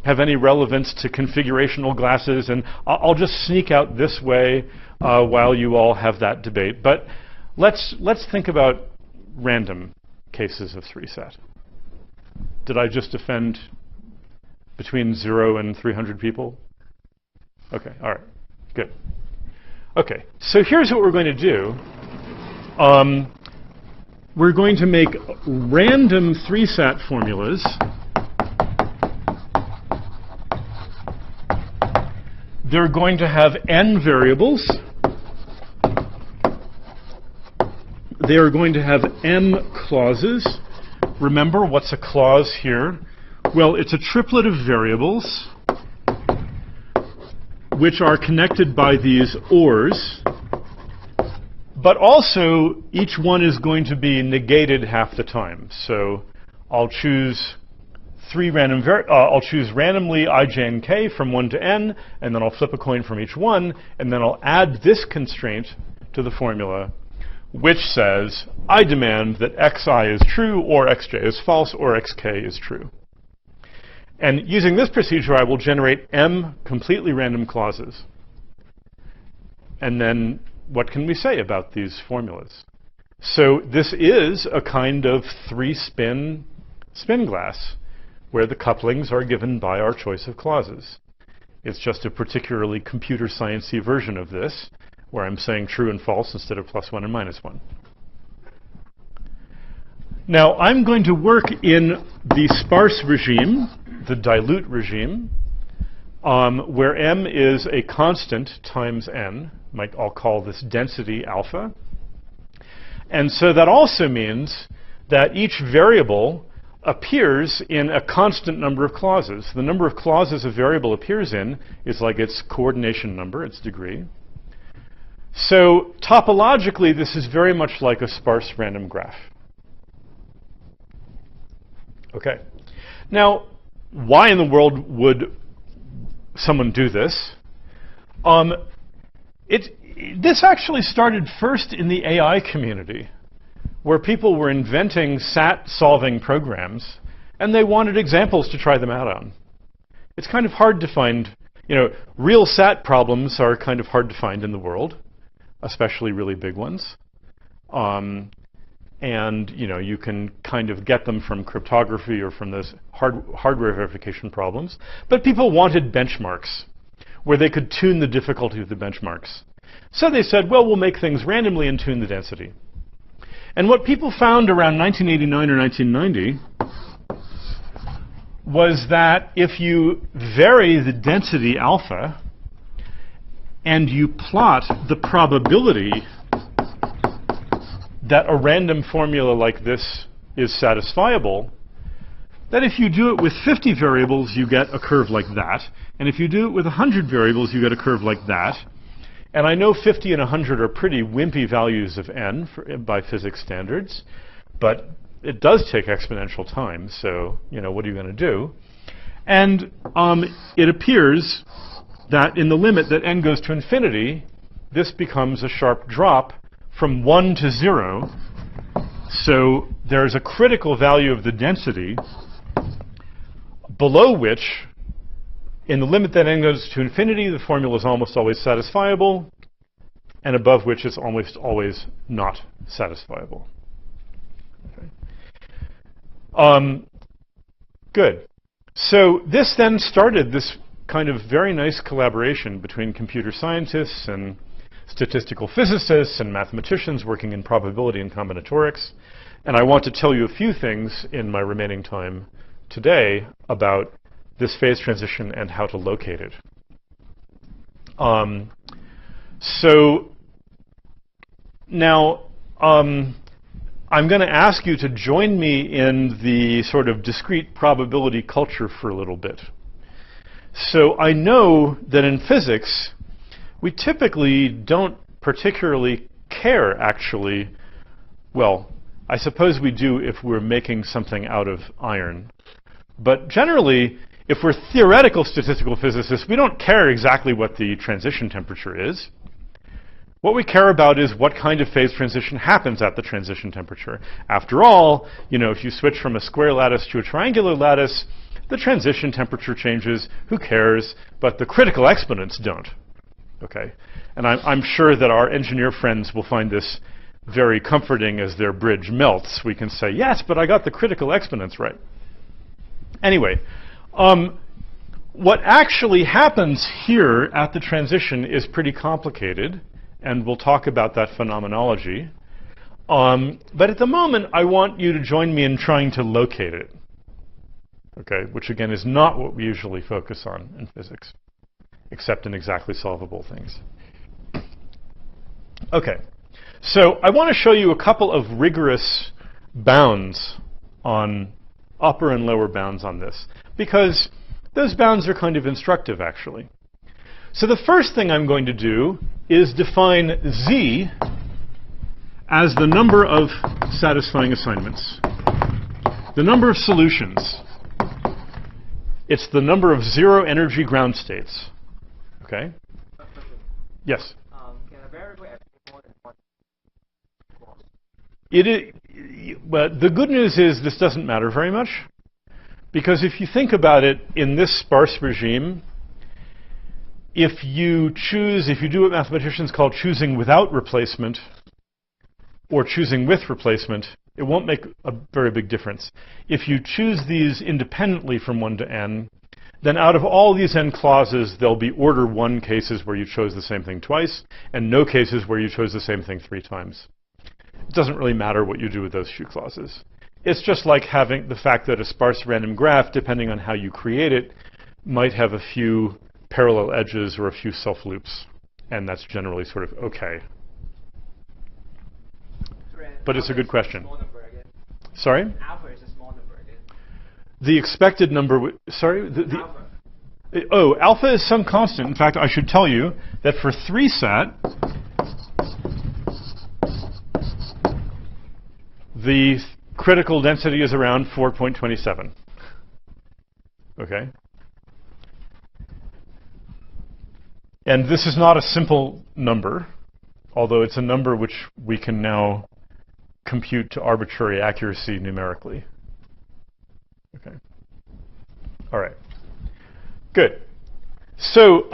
have any relevance to configurational glasses, and I'll just sneak out this way while you all have that debate. But let's think about random cases of 3-sat. Did I just offend between 0 and 300 people? Okay, all right, good. Okay, so here's what we're going to do. We're going to make random 3-sat formulas they're going to have n variables. They are going to have m clauses. Remember, what's a clause here? Well, it's a triplet of variables which are connected by these ORs, but also each one is going to be negated half the time. So I'll choose I'll choose randomly I, j, and k from 1 to n, and then I'll flip a coin from each one, and then I'll add this constraint to the formula, which says, I demand that xi is true, or xj is false, or xk is true. And using this procedure, I will generate m completely random clauses. And then what can we say about these formulas? So this is a kind of 3-spin spin glass, where the couplings are given by our choice of clauses. It's just a particularly computer science-y version of this, where I'm saying true and false instead of +1 and -1. Now, I'm going to work in the sparse regime, the dilute regime, where m is a constant times n. I'll call this density alpha. And so that also means that each variable appears in a constant number of clauses. The number of clauses a variable appears in is like its coordination number, its degree. So topologically, this is very much like a sparse random graph. Okay. Now, why in the world would someone do this? This actually started first in the AI community, where people were inventing SAT-solving programs, and they wanted examples to try them out on. It's kind of hard to find, real SAT problems are kind of hard to find in the world, especially really big ones. And you can kind of get them from cryptography or from those hardware verification problems. But people wanted benchmarks, where they could tune the difficulty of the benchmarks. So they said, well, we'll make things randomly and tune the density. And what people found around 1989 or 1990 was that if you vary the density alpha and you plot the probability that a random formula like this is satisfiable, that if you do it with 50 variables, you get a curve like that. And if you do it with 100 variables, you get a curve like that. And I know 50 and 100 are pretty wimpy values of n by physics standards, but it does take exponential time, so what are you going to do? And it appears that in the limit that n goes to infinity, this becomes a sharp drop from 1 to 0. So there's a critical value of the density below which, in the limit that n goes to infinity, the formula is almost always satisfiable, and above which it's almost always not satisfiable. Okay. Good. So this then started this kind of very nice collaboration between computer scientists and statistical physicists and mathematicians working in probability and combinatorics. And I want to tell you a few things in my remaining time today about this phase transition and how to locate it. So now I'm going to ask you to join me in the sort of discrete probability culture for a little bit. So I know that in physics, we typically don't particularly care, actually. Well, I suppose we do if we're making something out of iron. But generally, if we're theoretical statistical physicists, we don't care exactly what the transition temperature is. What we care about is what kind of phase transition happens at the transition temperature. After all, if you switch from a square lattice to a triangular lattice, the transition temperature changes. Who cares? But the critical exponents don't. Okay? And I'm sure that our engineer friends will find this very comforting as their bridge melts. We can say, yes, but I got the critical exponents right. Anyway, what actually happens here at the transition is pretty complicated, and we'll talk about that phenomenology. But at the moment, I want you to join me in trying to locate it, okay? Which, again, is not what we usually focus on in physics. except in exactly solvable things. Okay, so I want to show you a couple of rigorous bounds on upper and lower bounds on this, because those bounds are kind of instructive, actually. So the first thing I'm going to do is define Z as the number of satisfying assignments, the number of solutions. It's the number of zero energy ground states. Okay? Yes? Can a variable have more than one clause? But the good news is this doesn't matter very much, because if you think about it in this sparse regime, if you do what mathematicians call choosing without replacement or choosing with replacement, it won't make a very big difference. If you choose these independently from 1 to n, then out of all these n clauses, there'll be order 1 cases where you chose the same thing twice, and no cases where you chose the same thing 3 times. It doesn't really matter what you do with those few clauses. It's just like having the fact that a sparse random graph, depending on how you create it, might have a few parallel edges or a few self-loops, and that's generally sort of okay. But it's a good question. Sorry? Alpha is a small number again. The expected number, sorry? Alpha. Alpha is some constant. In fact, I should tell you that for 3-sat, the critical density is around 4.27. Okay? And this is not a simple number, although it's a number which we can now compute to arbitrary accuracy numerically. Okay. All right. Good. So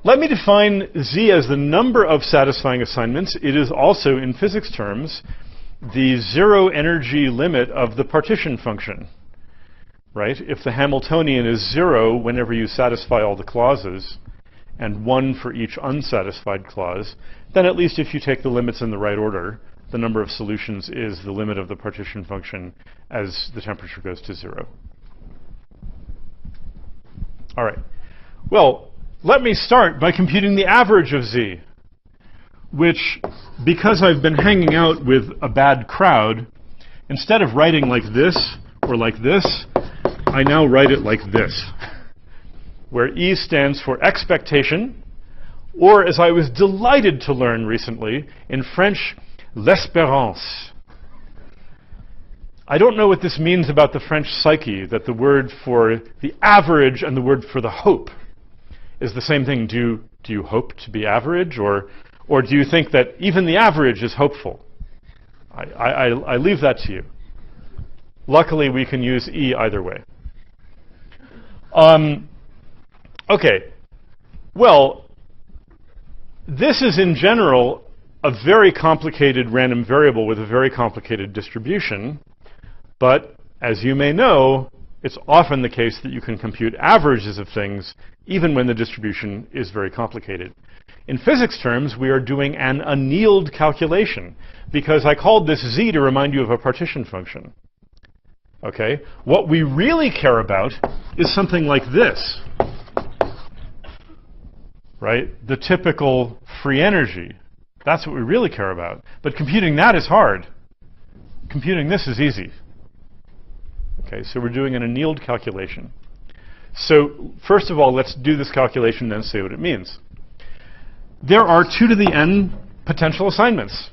let me define Z as the number of satisfying assignments. It is also, in physics terms, the zero energy limit of the partition function. Right? If the Hamiltonian is 0 whenever you satisfy all the clauses, and 1 for each unsatisfied clause, then at least if you take the limits in the right order, the number of solutions is the limit of the partition function as the temperature goes to 0. All right. Well, let me start by computing the average of Z, which, because I've been hanging out with a bad crowd, instead of writing like this or like this, I now write it like this, where E stands for expectation, or as I was delighted to learn recently, in French, l'espérance. I don't know what this means about the French psyche, that the word for the average and the word for the hope is the same thing. Do you hope to be average, or do you think that even the average is hopeful? I leave that to you. Luckily, we can use E either way. Okay, well, this is in general a very complicated random variable with a very complicated distribution, but as you may know, it's often the case that you can compute averages of things even when the distribution is very complicated. In physics terms, we are doing an annealed calculation, because I called this Z to remind you of a partition function. Okay? What we really care about is something like this. Right? The typical free energy. That's what we really care about. But computing that is hard. Computing this is easy. Okay, so we're doing an annealed calculation. So first of all, let's do this calculation and then say what it means. There are 2 to the n potential assignments.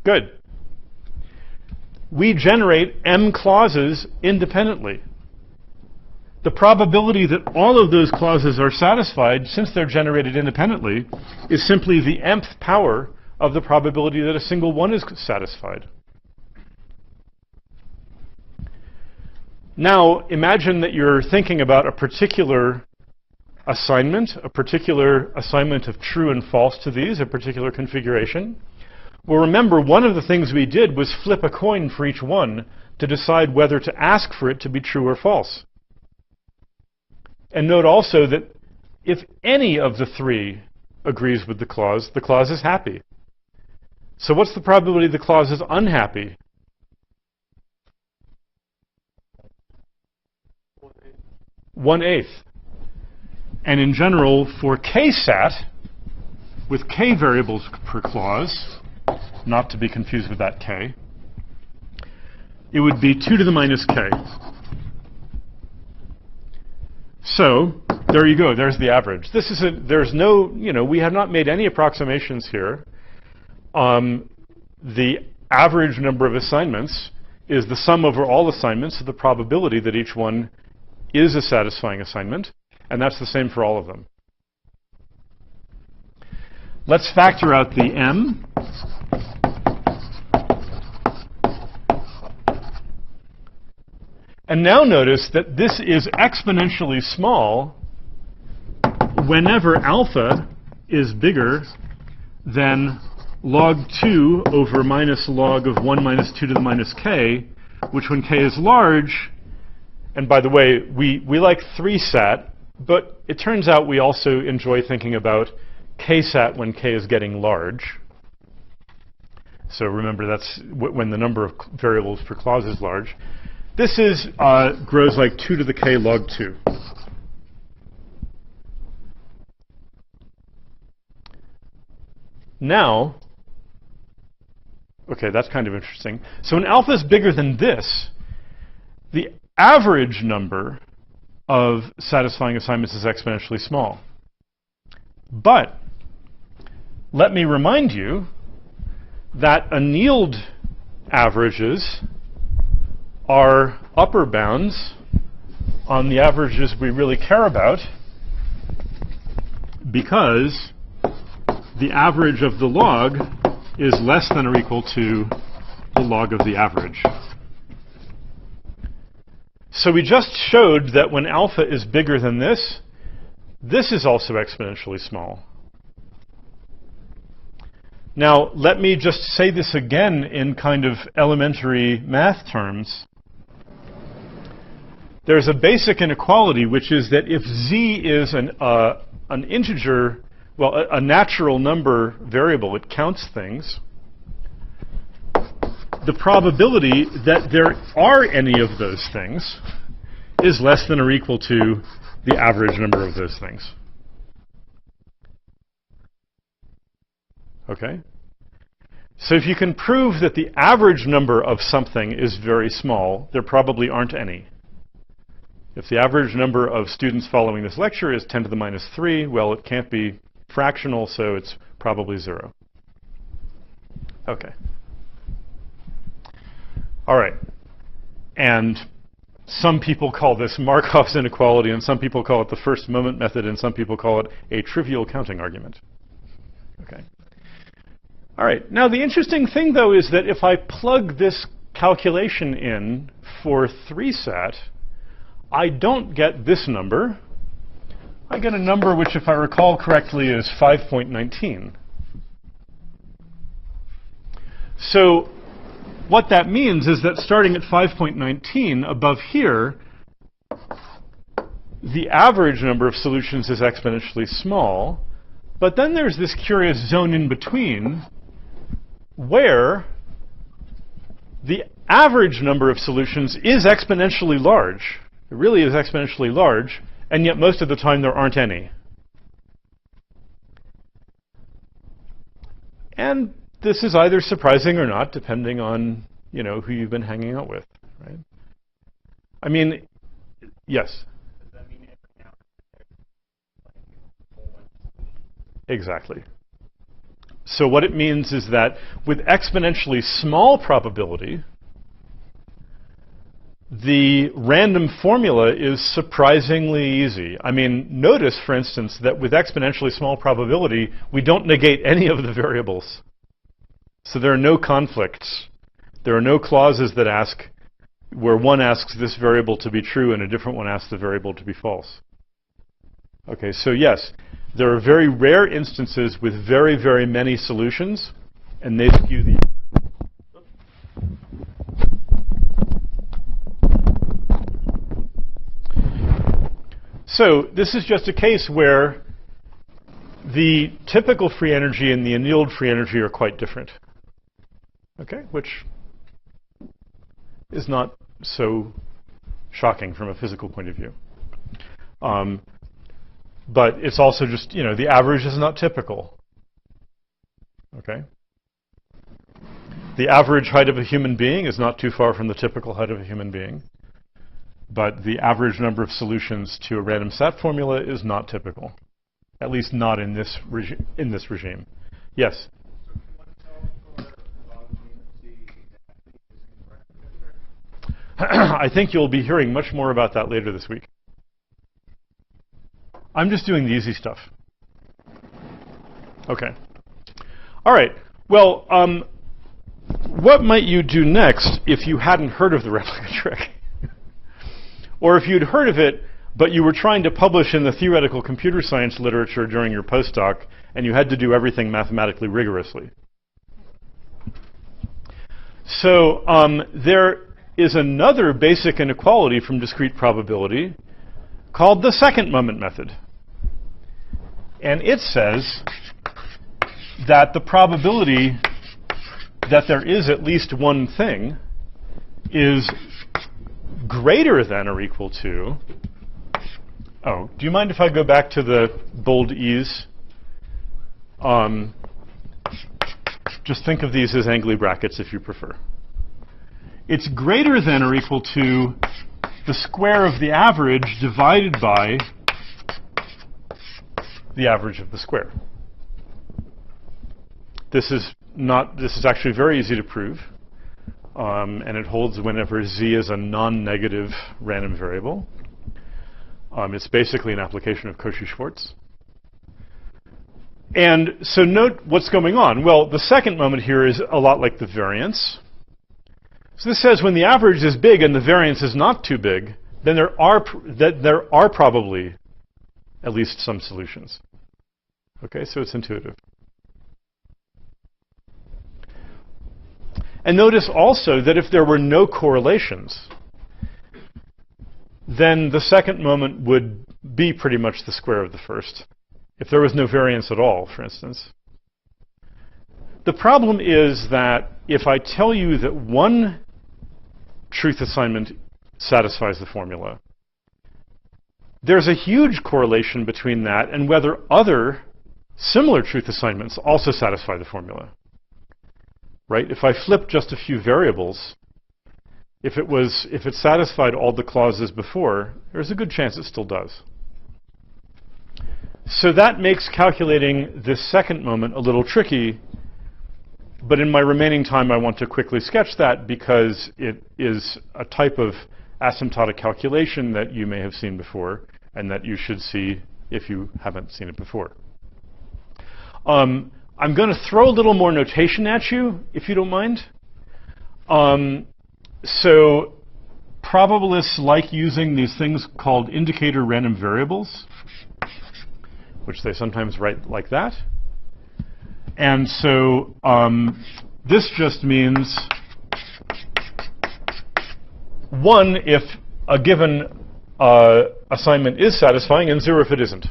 Good. We generate m clauses independently. The probability that all of those clauses are satisfied, since they're generated independently, is simply the mth power of the probability that a single one is satisfied. Now, imagine that you're thinking about a particular assignment of true and false to these, a particular configuration. Well, remember, one of the things we did was flip a coin for each one to decide whether to ask for it to be true or false. And note also that if any of the 3 agrees with the clause is happy. So what's the probability the clause is unhappy? 1/8. And in general, for k-sat, with k variables per clause, not to be confused with that k, it would be 2 to the minus k. So there you go. There's the average. This is there's no, we have not made any approximations here. The average number of assignments is the sum over all assignments of the probability that each one is a satisfying assignment, and that's the same for all of them. Let's factor out the m. And now notice that this is exponentially small whenever alpha is bigger than log 2 over minus log of 1 minus 2 to the minus k, which when k is large, and by the way, we like 3-sat, but it turns out we also enjoy thinking about k-sat when k is getting large. So remember, that's when the number of variables per clause is large. This is grows like 2 to the k log 2. Now, okay, that's kind of interesting. So when alpha is bigger than this, the average number of satisfying assignments is exponentially small. But let me remind you that annealed averages are upper bounds on the averages we really care about, because the average of the log is less than or equal to the log of the average. So we just showed that when alpha is bigger than this is also exponentially small. Now, let me just say this again in kind of elementary math terms. There's a basic inequality, which is that if z is an integer, well, a natural number variable, it counts things, the probability that there are any of those things is less than or equal to the average number of those things. Okay? So if you can prove that the average number of something is very small, there probably aren't any. If the average number of students following this lecture is 10 to the minus 3, well, it can't be fractional, so it's probably 0. Okay. All right. And some people call this Markov's inequality, and some people call it the first moment method, and some people call it a trivial counting argument. Okay. All right. Now, the interesting thing, though, is that if I plug this calculation in for 3-sat, I don't get this number. I get a number which, if I recall correctly, is 5.19. So what that means is that starting at 5.19 above here, the average number of solutions is exponentially small. But then there's this curious zone in between where the average number of solutions is exponentially large. It really is exponentially large, and yet most of the time there aren't any. And this is either surprising or not, depending on, who you've been hanging out with, right? I mean, yes? Does that mean every now and then there's like a whole bunch? Exactly. So what it means is that with exponentially small probability, the random formula is surprisingly easy. I mean, notice, for instance, that with exponentially small probability, we don't negate any of the variables. So there are no conflicts. There are no clauses that ask, where one asks this variable to be true and a different one asks the variable to be false. Okay, so yes, there are very rare instances with very, very many solutions, and they skew the average. So this is just a case where the typical free energy and the annealed free energy are quite different. Okay, which is not so shocking from a physical point of view. But it's also just, you know, the average is not typical. Okay? The average height of a human being is not too far from the typical height of a human being. But the average number of solutions to a random SAT formula is not typical. At least not in this regime. Yes? I think you'll be hearing much more about that later this week. I'm just doing the easy stuff. Okay. All right. Well, what might you do next if you hadn't heard of the replica trick? Or if you'd heard of it, but you were trying to publish in the theoretical computer science literature during your postdoc, and you had to do everything mathematically rigorously? So there is another basic inequality from discrete probability called the second moment method. And it says that the probability that there is at least one thing is greater than or equal to... Oh, do you mind if I go back to the bold E's? Just think of these as angly brackets if you prefer. It's greater than or equal to the square of the average divided by the average of the square. This is actually very easy to prove, and it holds whenever z is a non-negative random variable. It's basically an application of Cauchy-Schwarz. And so note what's going on. Well, the second moment here is a lot like the variance. So this says when the average is big and the variance is not too big, then there are probably at least some solutions. Okay, so it's intuitive. And notice also that if there were no correlations, then the second moment would be pretty much the square of the first. If there was no variance at all, for instance. The problem is that if I tell you that one truth assignment satisfies the formula, there's a huge correlation between that and whether other similar truth assignments also satisfy the formula. Right? If I flip just a few variables, if it satisfied all the clauses before, there's a good chance it still does. So that makes calculating this second moment a little tricky, but in my remaining time I want to quickly sketch that because it is a type of asymptotic calculation that you may have seen before and that you should see if you haven't seen it before. I'm going to throw a little more notation at you, if you don't mind. So probabilists like using these things called indicator random variables, which they sometimes write like that. And so this just means 1 if a given assignment is satisfying and 0 if it isn't.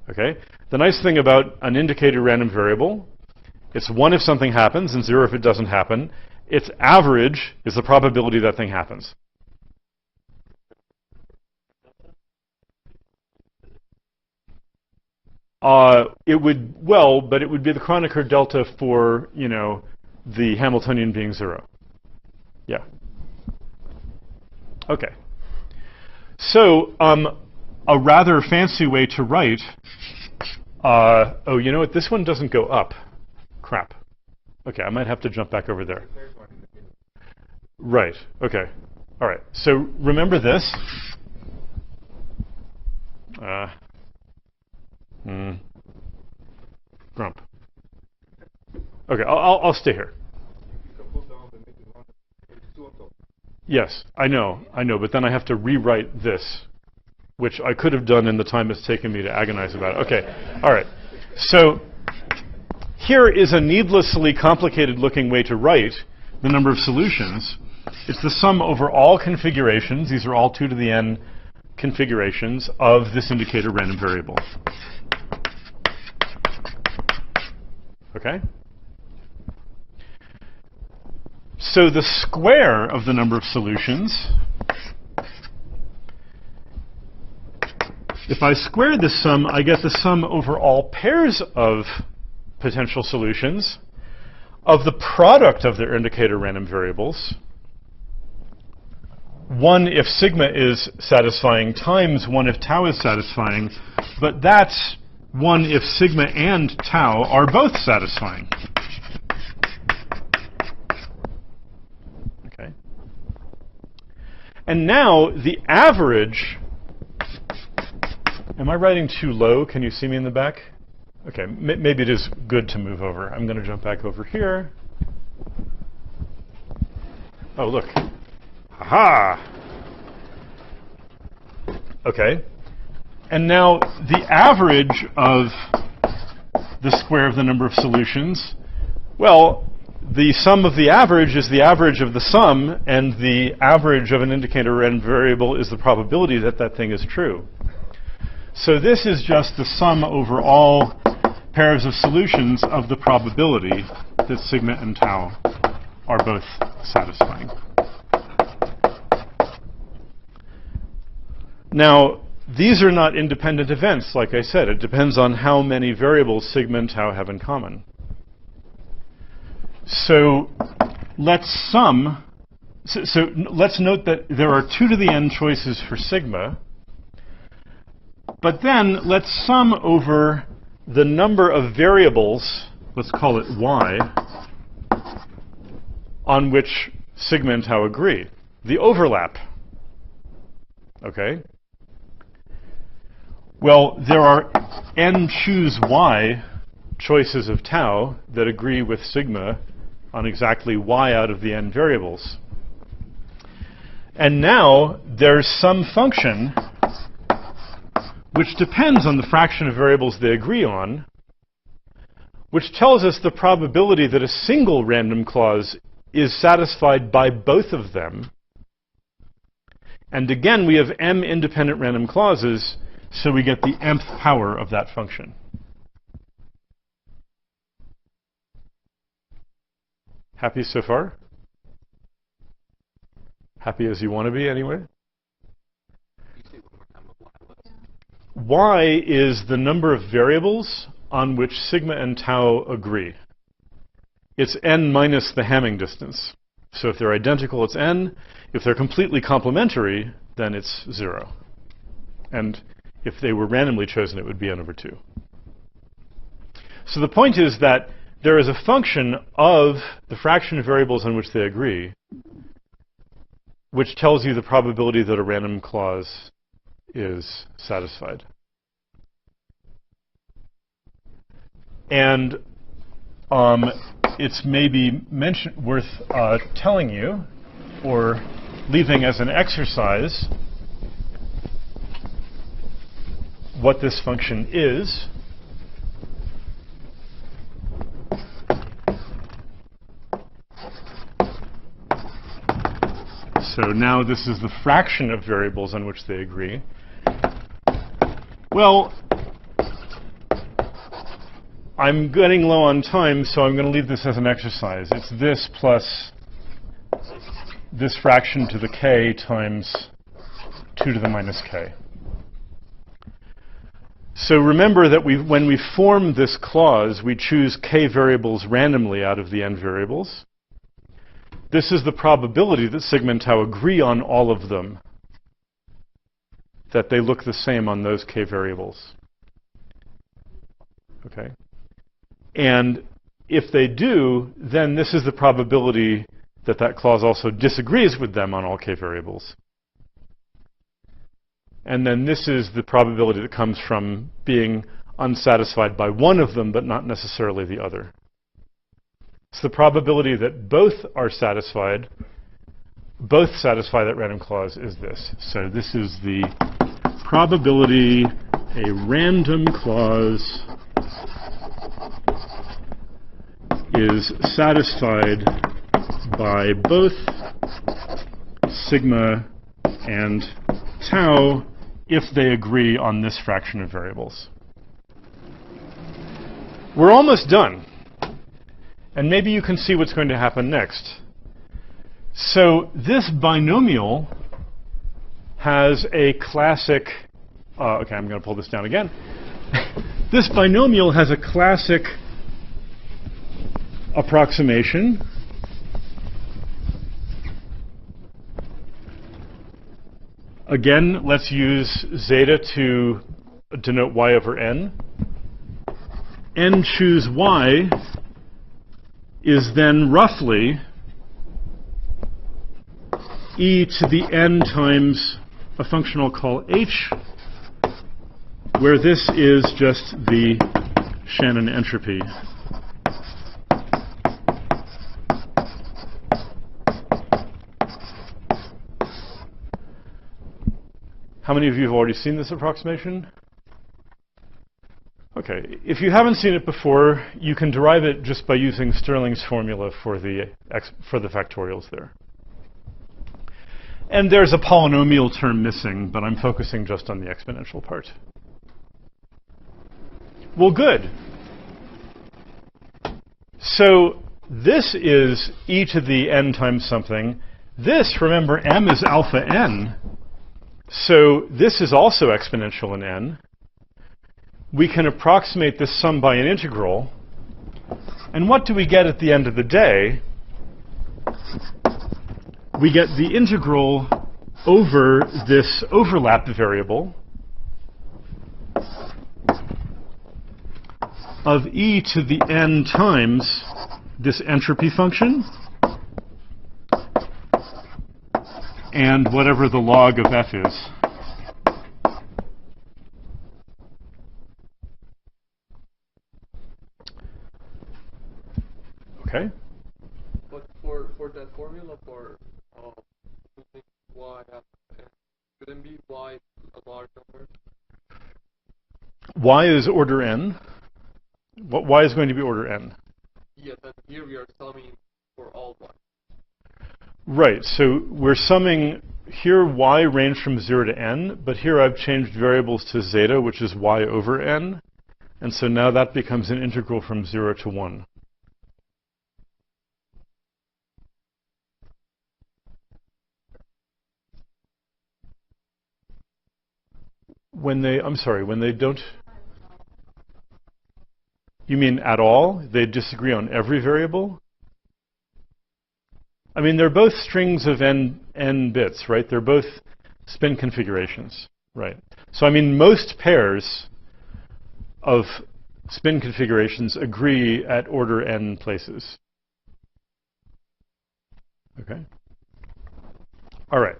Okay? The nice thing about an indicator random variable, it's 1 if something happens and 0 if it doesn't happen. Its average is the probability that thing happens. It would, well, but it would be the Kronecker delta for, you know, the Hamiltonian being 0. Yeah. Okay. So, a rather fancy way to write, oh, you know what, this one doesn't go up. Crap. Okay, I might have to jump back over there. Right, okay. All right, so remember this. Grump. Okay, I'll stay here. Yes, I know, but then I have to rewrite this, which I could have done in the time it's taken me to agonize about it. Okay, all right. So here is a needlessly complicated looking way to write the number of solutions. It's the sum over all configurations. These are all 2 to the n configurations of this indicator random variable. Okay? So the square of the number of solutions If I square this sum, I get the sum over all pairs of potential solutions of the product of their indicator random variables. 1 if sigma is satisfying times 1 if tau is satisfying, but that's 1 if sigma and tau are both satisfying. Okay. And now the average, am I writing too low? Can you see me in the back? Okay, maybe it is good to move over. I'm going to jump back over here. Oh, look. Aha! Okay. And now the average of the square of the number of solutions, well, the sum of the average is the average of the sum, and the average of an indicator random variable is the probability that that thing is true. So this is just the sum over all pairs of solutions of the probability that sigma and tau are both satisfying. Now, these are not independent events, like I said. It depends on how many variables sigma and tau have in common. So let's sum. So let's note that there are 2 to the n choices for sigma. But then let's sum over the number of variables, let's call it y, on which sigma and tau agree. The overlap. Okay? Well, there are n choose y choices of tau that agree with sigma on exactly y out of the n variables. And now there's some function which depends on the fraction of variables they agree on, which tells us the probability that a single random clause is satisfied by both of them. And again, we have m independent random clauses, so we get the mth power of that function. Happy so far? Happy as you want to be, anyway? Y is the number of variables on which sigma and tau agree. It's n minus the Hamming distance. So if they're identical, it's n. If they're completely complementary, then it's 0. And if they were randomly chosen, it would be n over 2. So the point is that there is a function of the fraction of variables on which they agree, which tells you the probability that a random clause is satisfied. And it's maybe worth telling you, or leaving as an exercise, what this function is. So now this is the fraction of variables on which they agree. Well, I'm getting low on time, so I'm going to leave this as an exercise. It's this plus this fraction to the k times 2 to the minus k. So remember that when we form this clause, we choose k variables randomly out of the n variables. This is the probability that sigma and tau agree on all of them, that they look the same on those k variables. Okay? And if they do, then this is the probability that that clause also disagrees with them on all k variables. And then this is the probability that comes from being unsatisfied by one of them, but not necessarily the other. So the probability that both are satisfied, both satisfy that random clause, is this. So this is the probability a random clause is satisfied by both sigma and tau if they agree on this fraction of variables. We're almost done. And maybe you can see what's going to happen next. So this binomial has a classic okay, I'm going to pull this down again. This binomial has a classic approximation. Again, let's use zeta to denote y over n. N choose y is then roughly e to the n times a function I'll call h, where this is just the Shannon entropy. How many of you have already seen this approximation? Okay, if you haven't seen it before, you can derive it just by using Stirling's formula for the factorials there. And there's a polynomial term missing, but I'm focusing just on the exponential part. Well, good. So this is e to the n times something. This, remember, m is alpha n. So this is also exponential in n. We can approximate this sum by an integral. And what do we get at the end of the day? We get the integral over this overlap variable of e to the n times this entropy function and whatever the log of f is. Okay. But for that formula for using y, shouldn't be y a large number? Y is order n. What y is going to be order n? Yes, and here we are summing for all y. Right, so we're summing here y range from 0 to n, but here I've changed variables to zeta, which is y over n. And so now that becomes an integral from 0 to 1. When they don't, you mean at all? They disagree on every variable? I mean, they're both strings of n bits, right? They're both spin configurations, right? So I mean, most pairs of spin configurations agree at order n places. Okay? All right.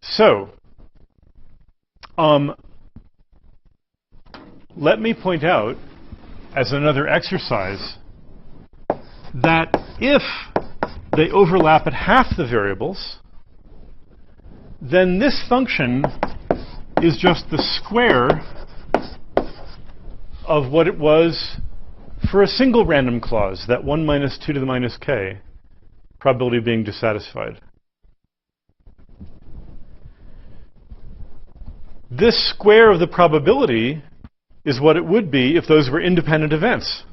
So, let me point out, as another exercise, that if they overlap at half the variables, then this function is just the square of what it was for a single random clause, that 1 minus 2 to the minus k, probability of being dissatisfied. This square of the probability is what it would be if those were independent events.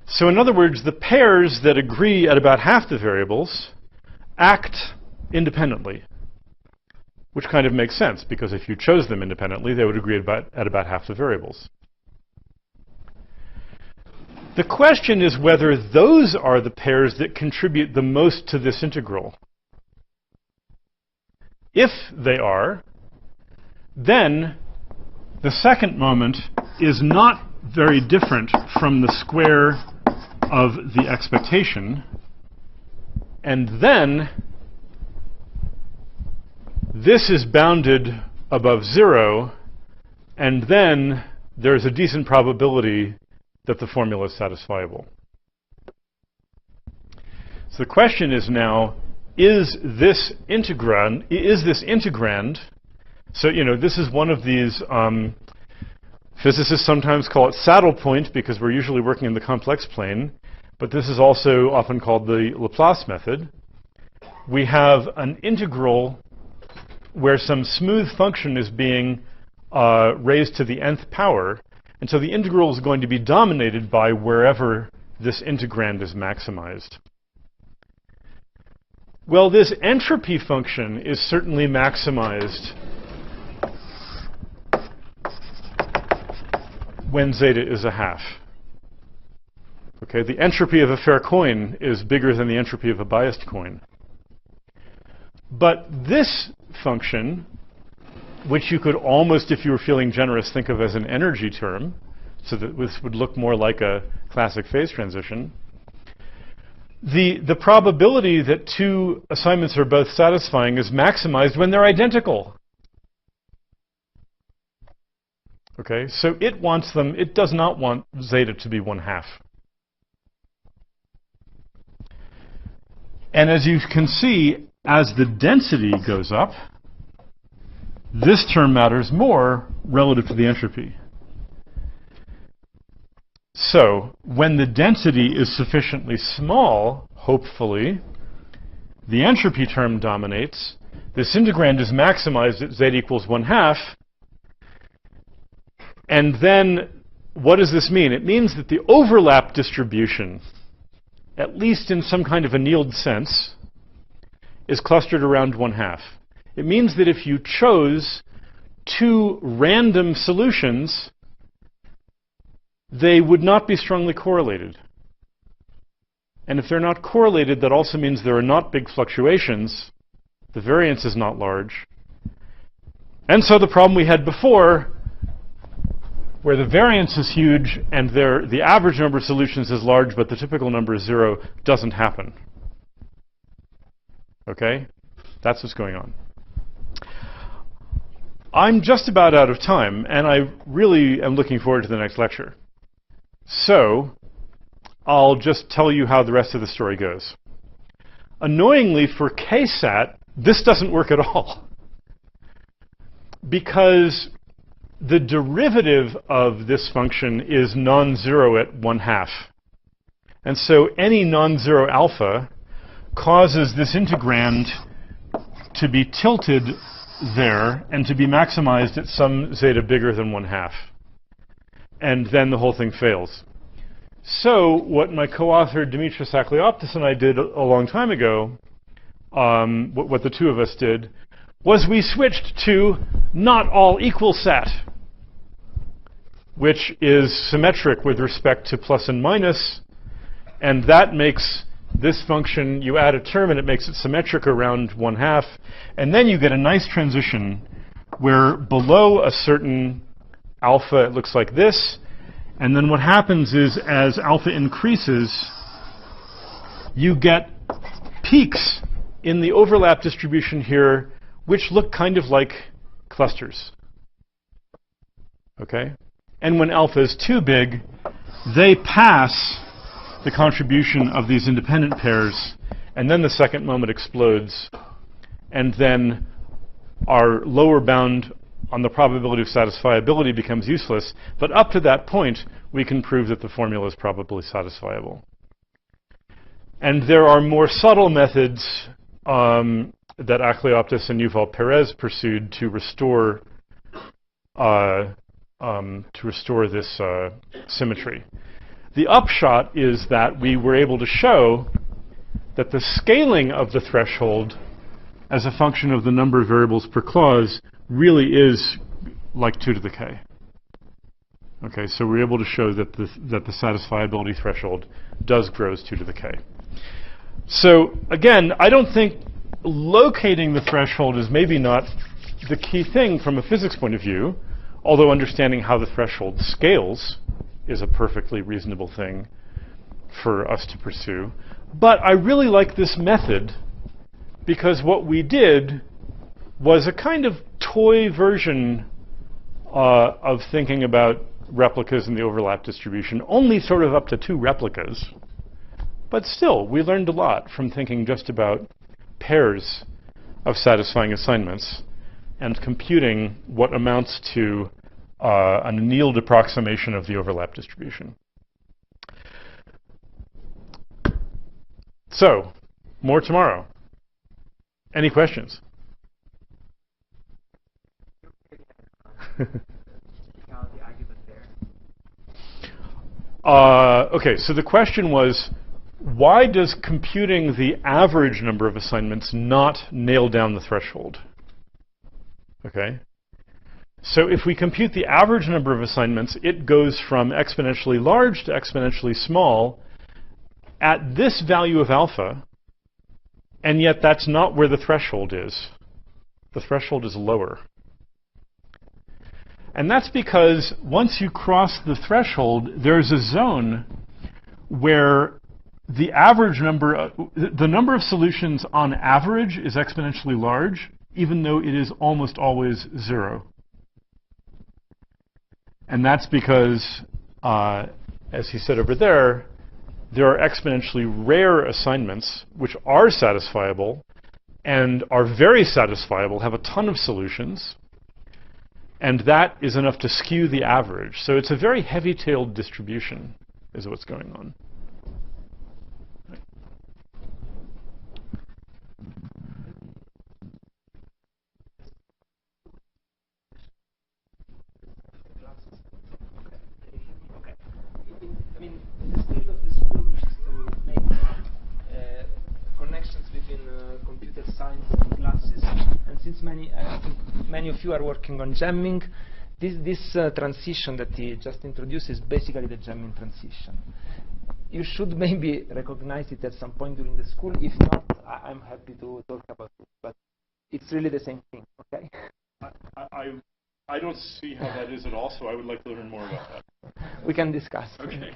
So in other words, the pairs that agree at about half the variables act independently, which kind of makes sense, because if you chose them independently, they would agree at about half the variables. The question is whether those are the pairs that contribute the most to this integral. If they are, then the second moment is not very different from the square of the expectation. And then this is bounded above 0, and then there's a decent probability that the formula is satisfiable. So the question is now, is this integrand, so, you know, this is one of these, physicists sometimes call it saddle point because we're usually working in the complex plane, but this is also often called the Laplace method. We have an integral where some smooth function is being raised to the nth power, and so the integral is going to be dominated by wherever this integrand is maximized. Well, this entropy function is certainly maximized when zeta is a half. Okay, the entropy of a fair coin is bigger than the entropy of a biased coin. But this function, which you could almost, if you were feeling generous, think of as an energy term, so that this would look more like a classic phase transition, the probability that two assignments are both satisfying is maximized when they're identical. Okay, so it wants them, it does not want zeta to be 1/2. And as you can see, as the density goes up, this term matters more relative to the entropy. So, when the density is sufficiently small, hopefully, the entropy term dominates. This integrand is maximized at z equals 1/2. And then, what does this mean? It means that the overlap distribution, at least in some kind of annealed sense, is clustered around 1/2. It means that if you chose two random solutions, they would not be strongly correlated. And if they're not correlated, that also means there are not big fluctuations. The variance is not large. And so the problem we had before, where the variance is huge and the average number of solutions is large, but the typical number is 0, doesn't happen. Okay? That's what's going on. I'm just about out of time, and I really am looking forward to the next lecture. So, I'll just tell you how the rest of the story goes. Annoyingly, for KSAT, this doesn't work at all. Because the derivative of this function is non-zero at 1/2. And so any non-zero alpha causes this integrand to be tilted there and to be maximized at some zeta bigger than 1/2. And then the whole thing fails. So what my co-author Dimitris Akliopoulos and I did a long time ago, what the two of us did, was we switched to not all equal sat, which is symmetric with respect to plus and minus, and that makes this function, you add a term and it makes it symmetric around 1/2, and then you get a nice transition where below a certain alpha it looks like this, and then what happens is as alpha increases, you get peaks in the overlap distribution here which look kind of like clusters. Okay? And when alpha is too big, they pass the contribution of these independent pairs, and then the second moment explodes, and then our lower bound on the probability of satisfiability becomes useless. But up to that point, we can prove that the formula is probably satisfiable. And there are more subtle methods that Akliopoulos and Yuval Perez pursued to restore this symmetry. The upshot is that we were able to show that the scaling of the threshold as a function of the number of variables per clause really is like 2 to the k. Okay, so we're able to show that the satisfiability threshold does grow as 2 to the k. So again, I don't think locating the threshold is maybe not the key thing from a physics point of view, although understanding how the threshold scales is a perfectly reasonable thing for us to pursue. But I really like this method because what we did was a kind of toy version of thinking about replicas in the overlap distribution, only sort of up to 2 replicas. But still, we learned a lot from thinking just about pairs of satisfying assignments and computing what amounts to an annealed approximation of the overlap distribution. So, more tomorrow. Any questions? Okay, so the question was, why does computing the average number of assignments not nail down the threshold? Okay. So if we compute the average number of assignments, it goes from exponentially large to exponentially small at this value of alpha, and yet that's not where the threshold is. The threshold is lower. And that's because once you cross the threshold, there's a zone where the average number, the number of solutions on average is exponentially large, even though it is almost always 0. And that's because, as he said over there are exponentially rare assignments which are satisfiable and are very satisfiable, have a ton of solutions, and that is enough to skew the average. So it's a very heavy-tailed distribution is what's going on. I mean, the spirit of this group is to make connections between computer science and classes. And since many of you are working on jamming, this transition that he just introduced is basically the jamming transition. You should maybe recognize it at some point during the school. If not, I'm happy to talk about it. But it's really the same thing, okay? I don't see how that is at all, so I would like to learn more about that. We can discuss. Okay.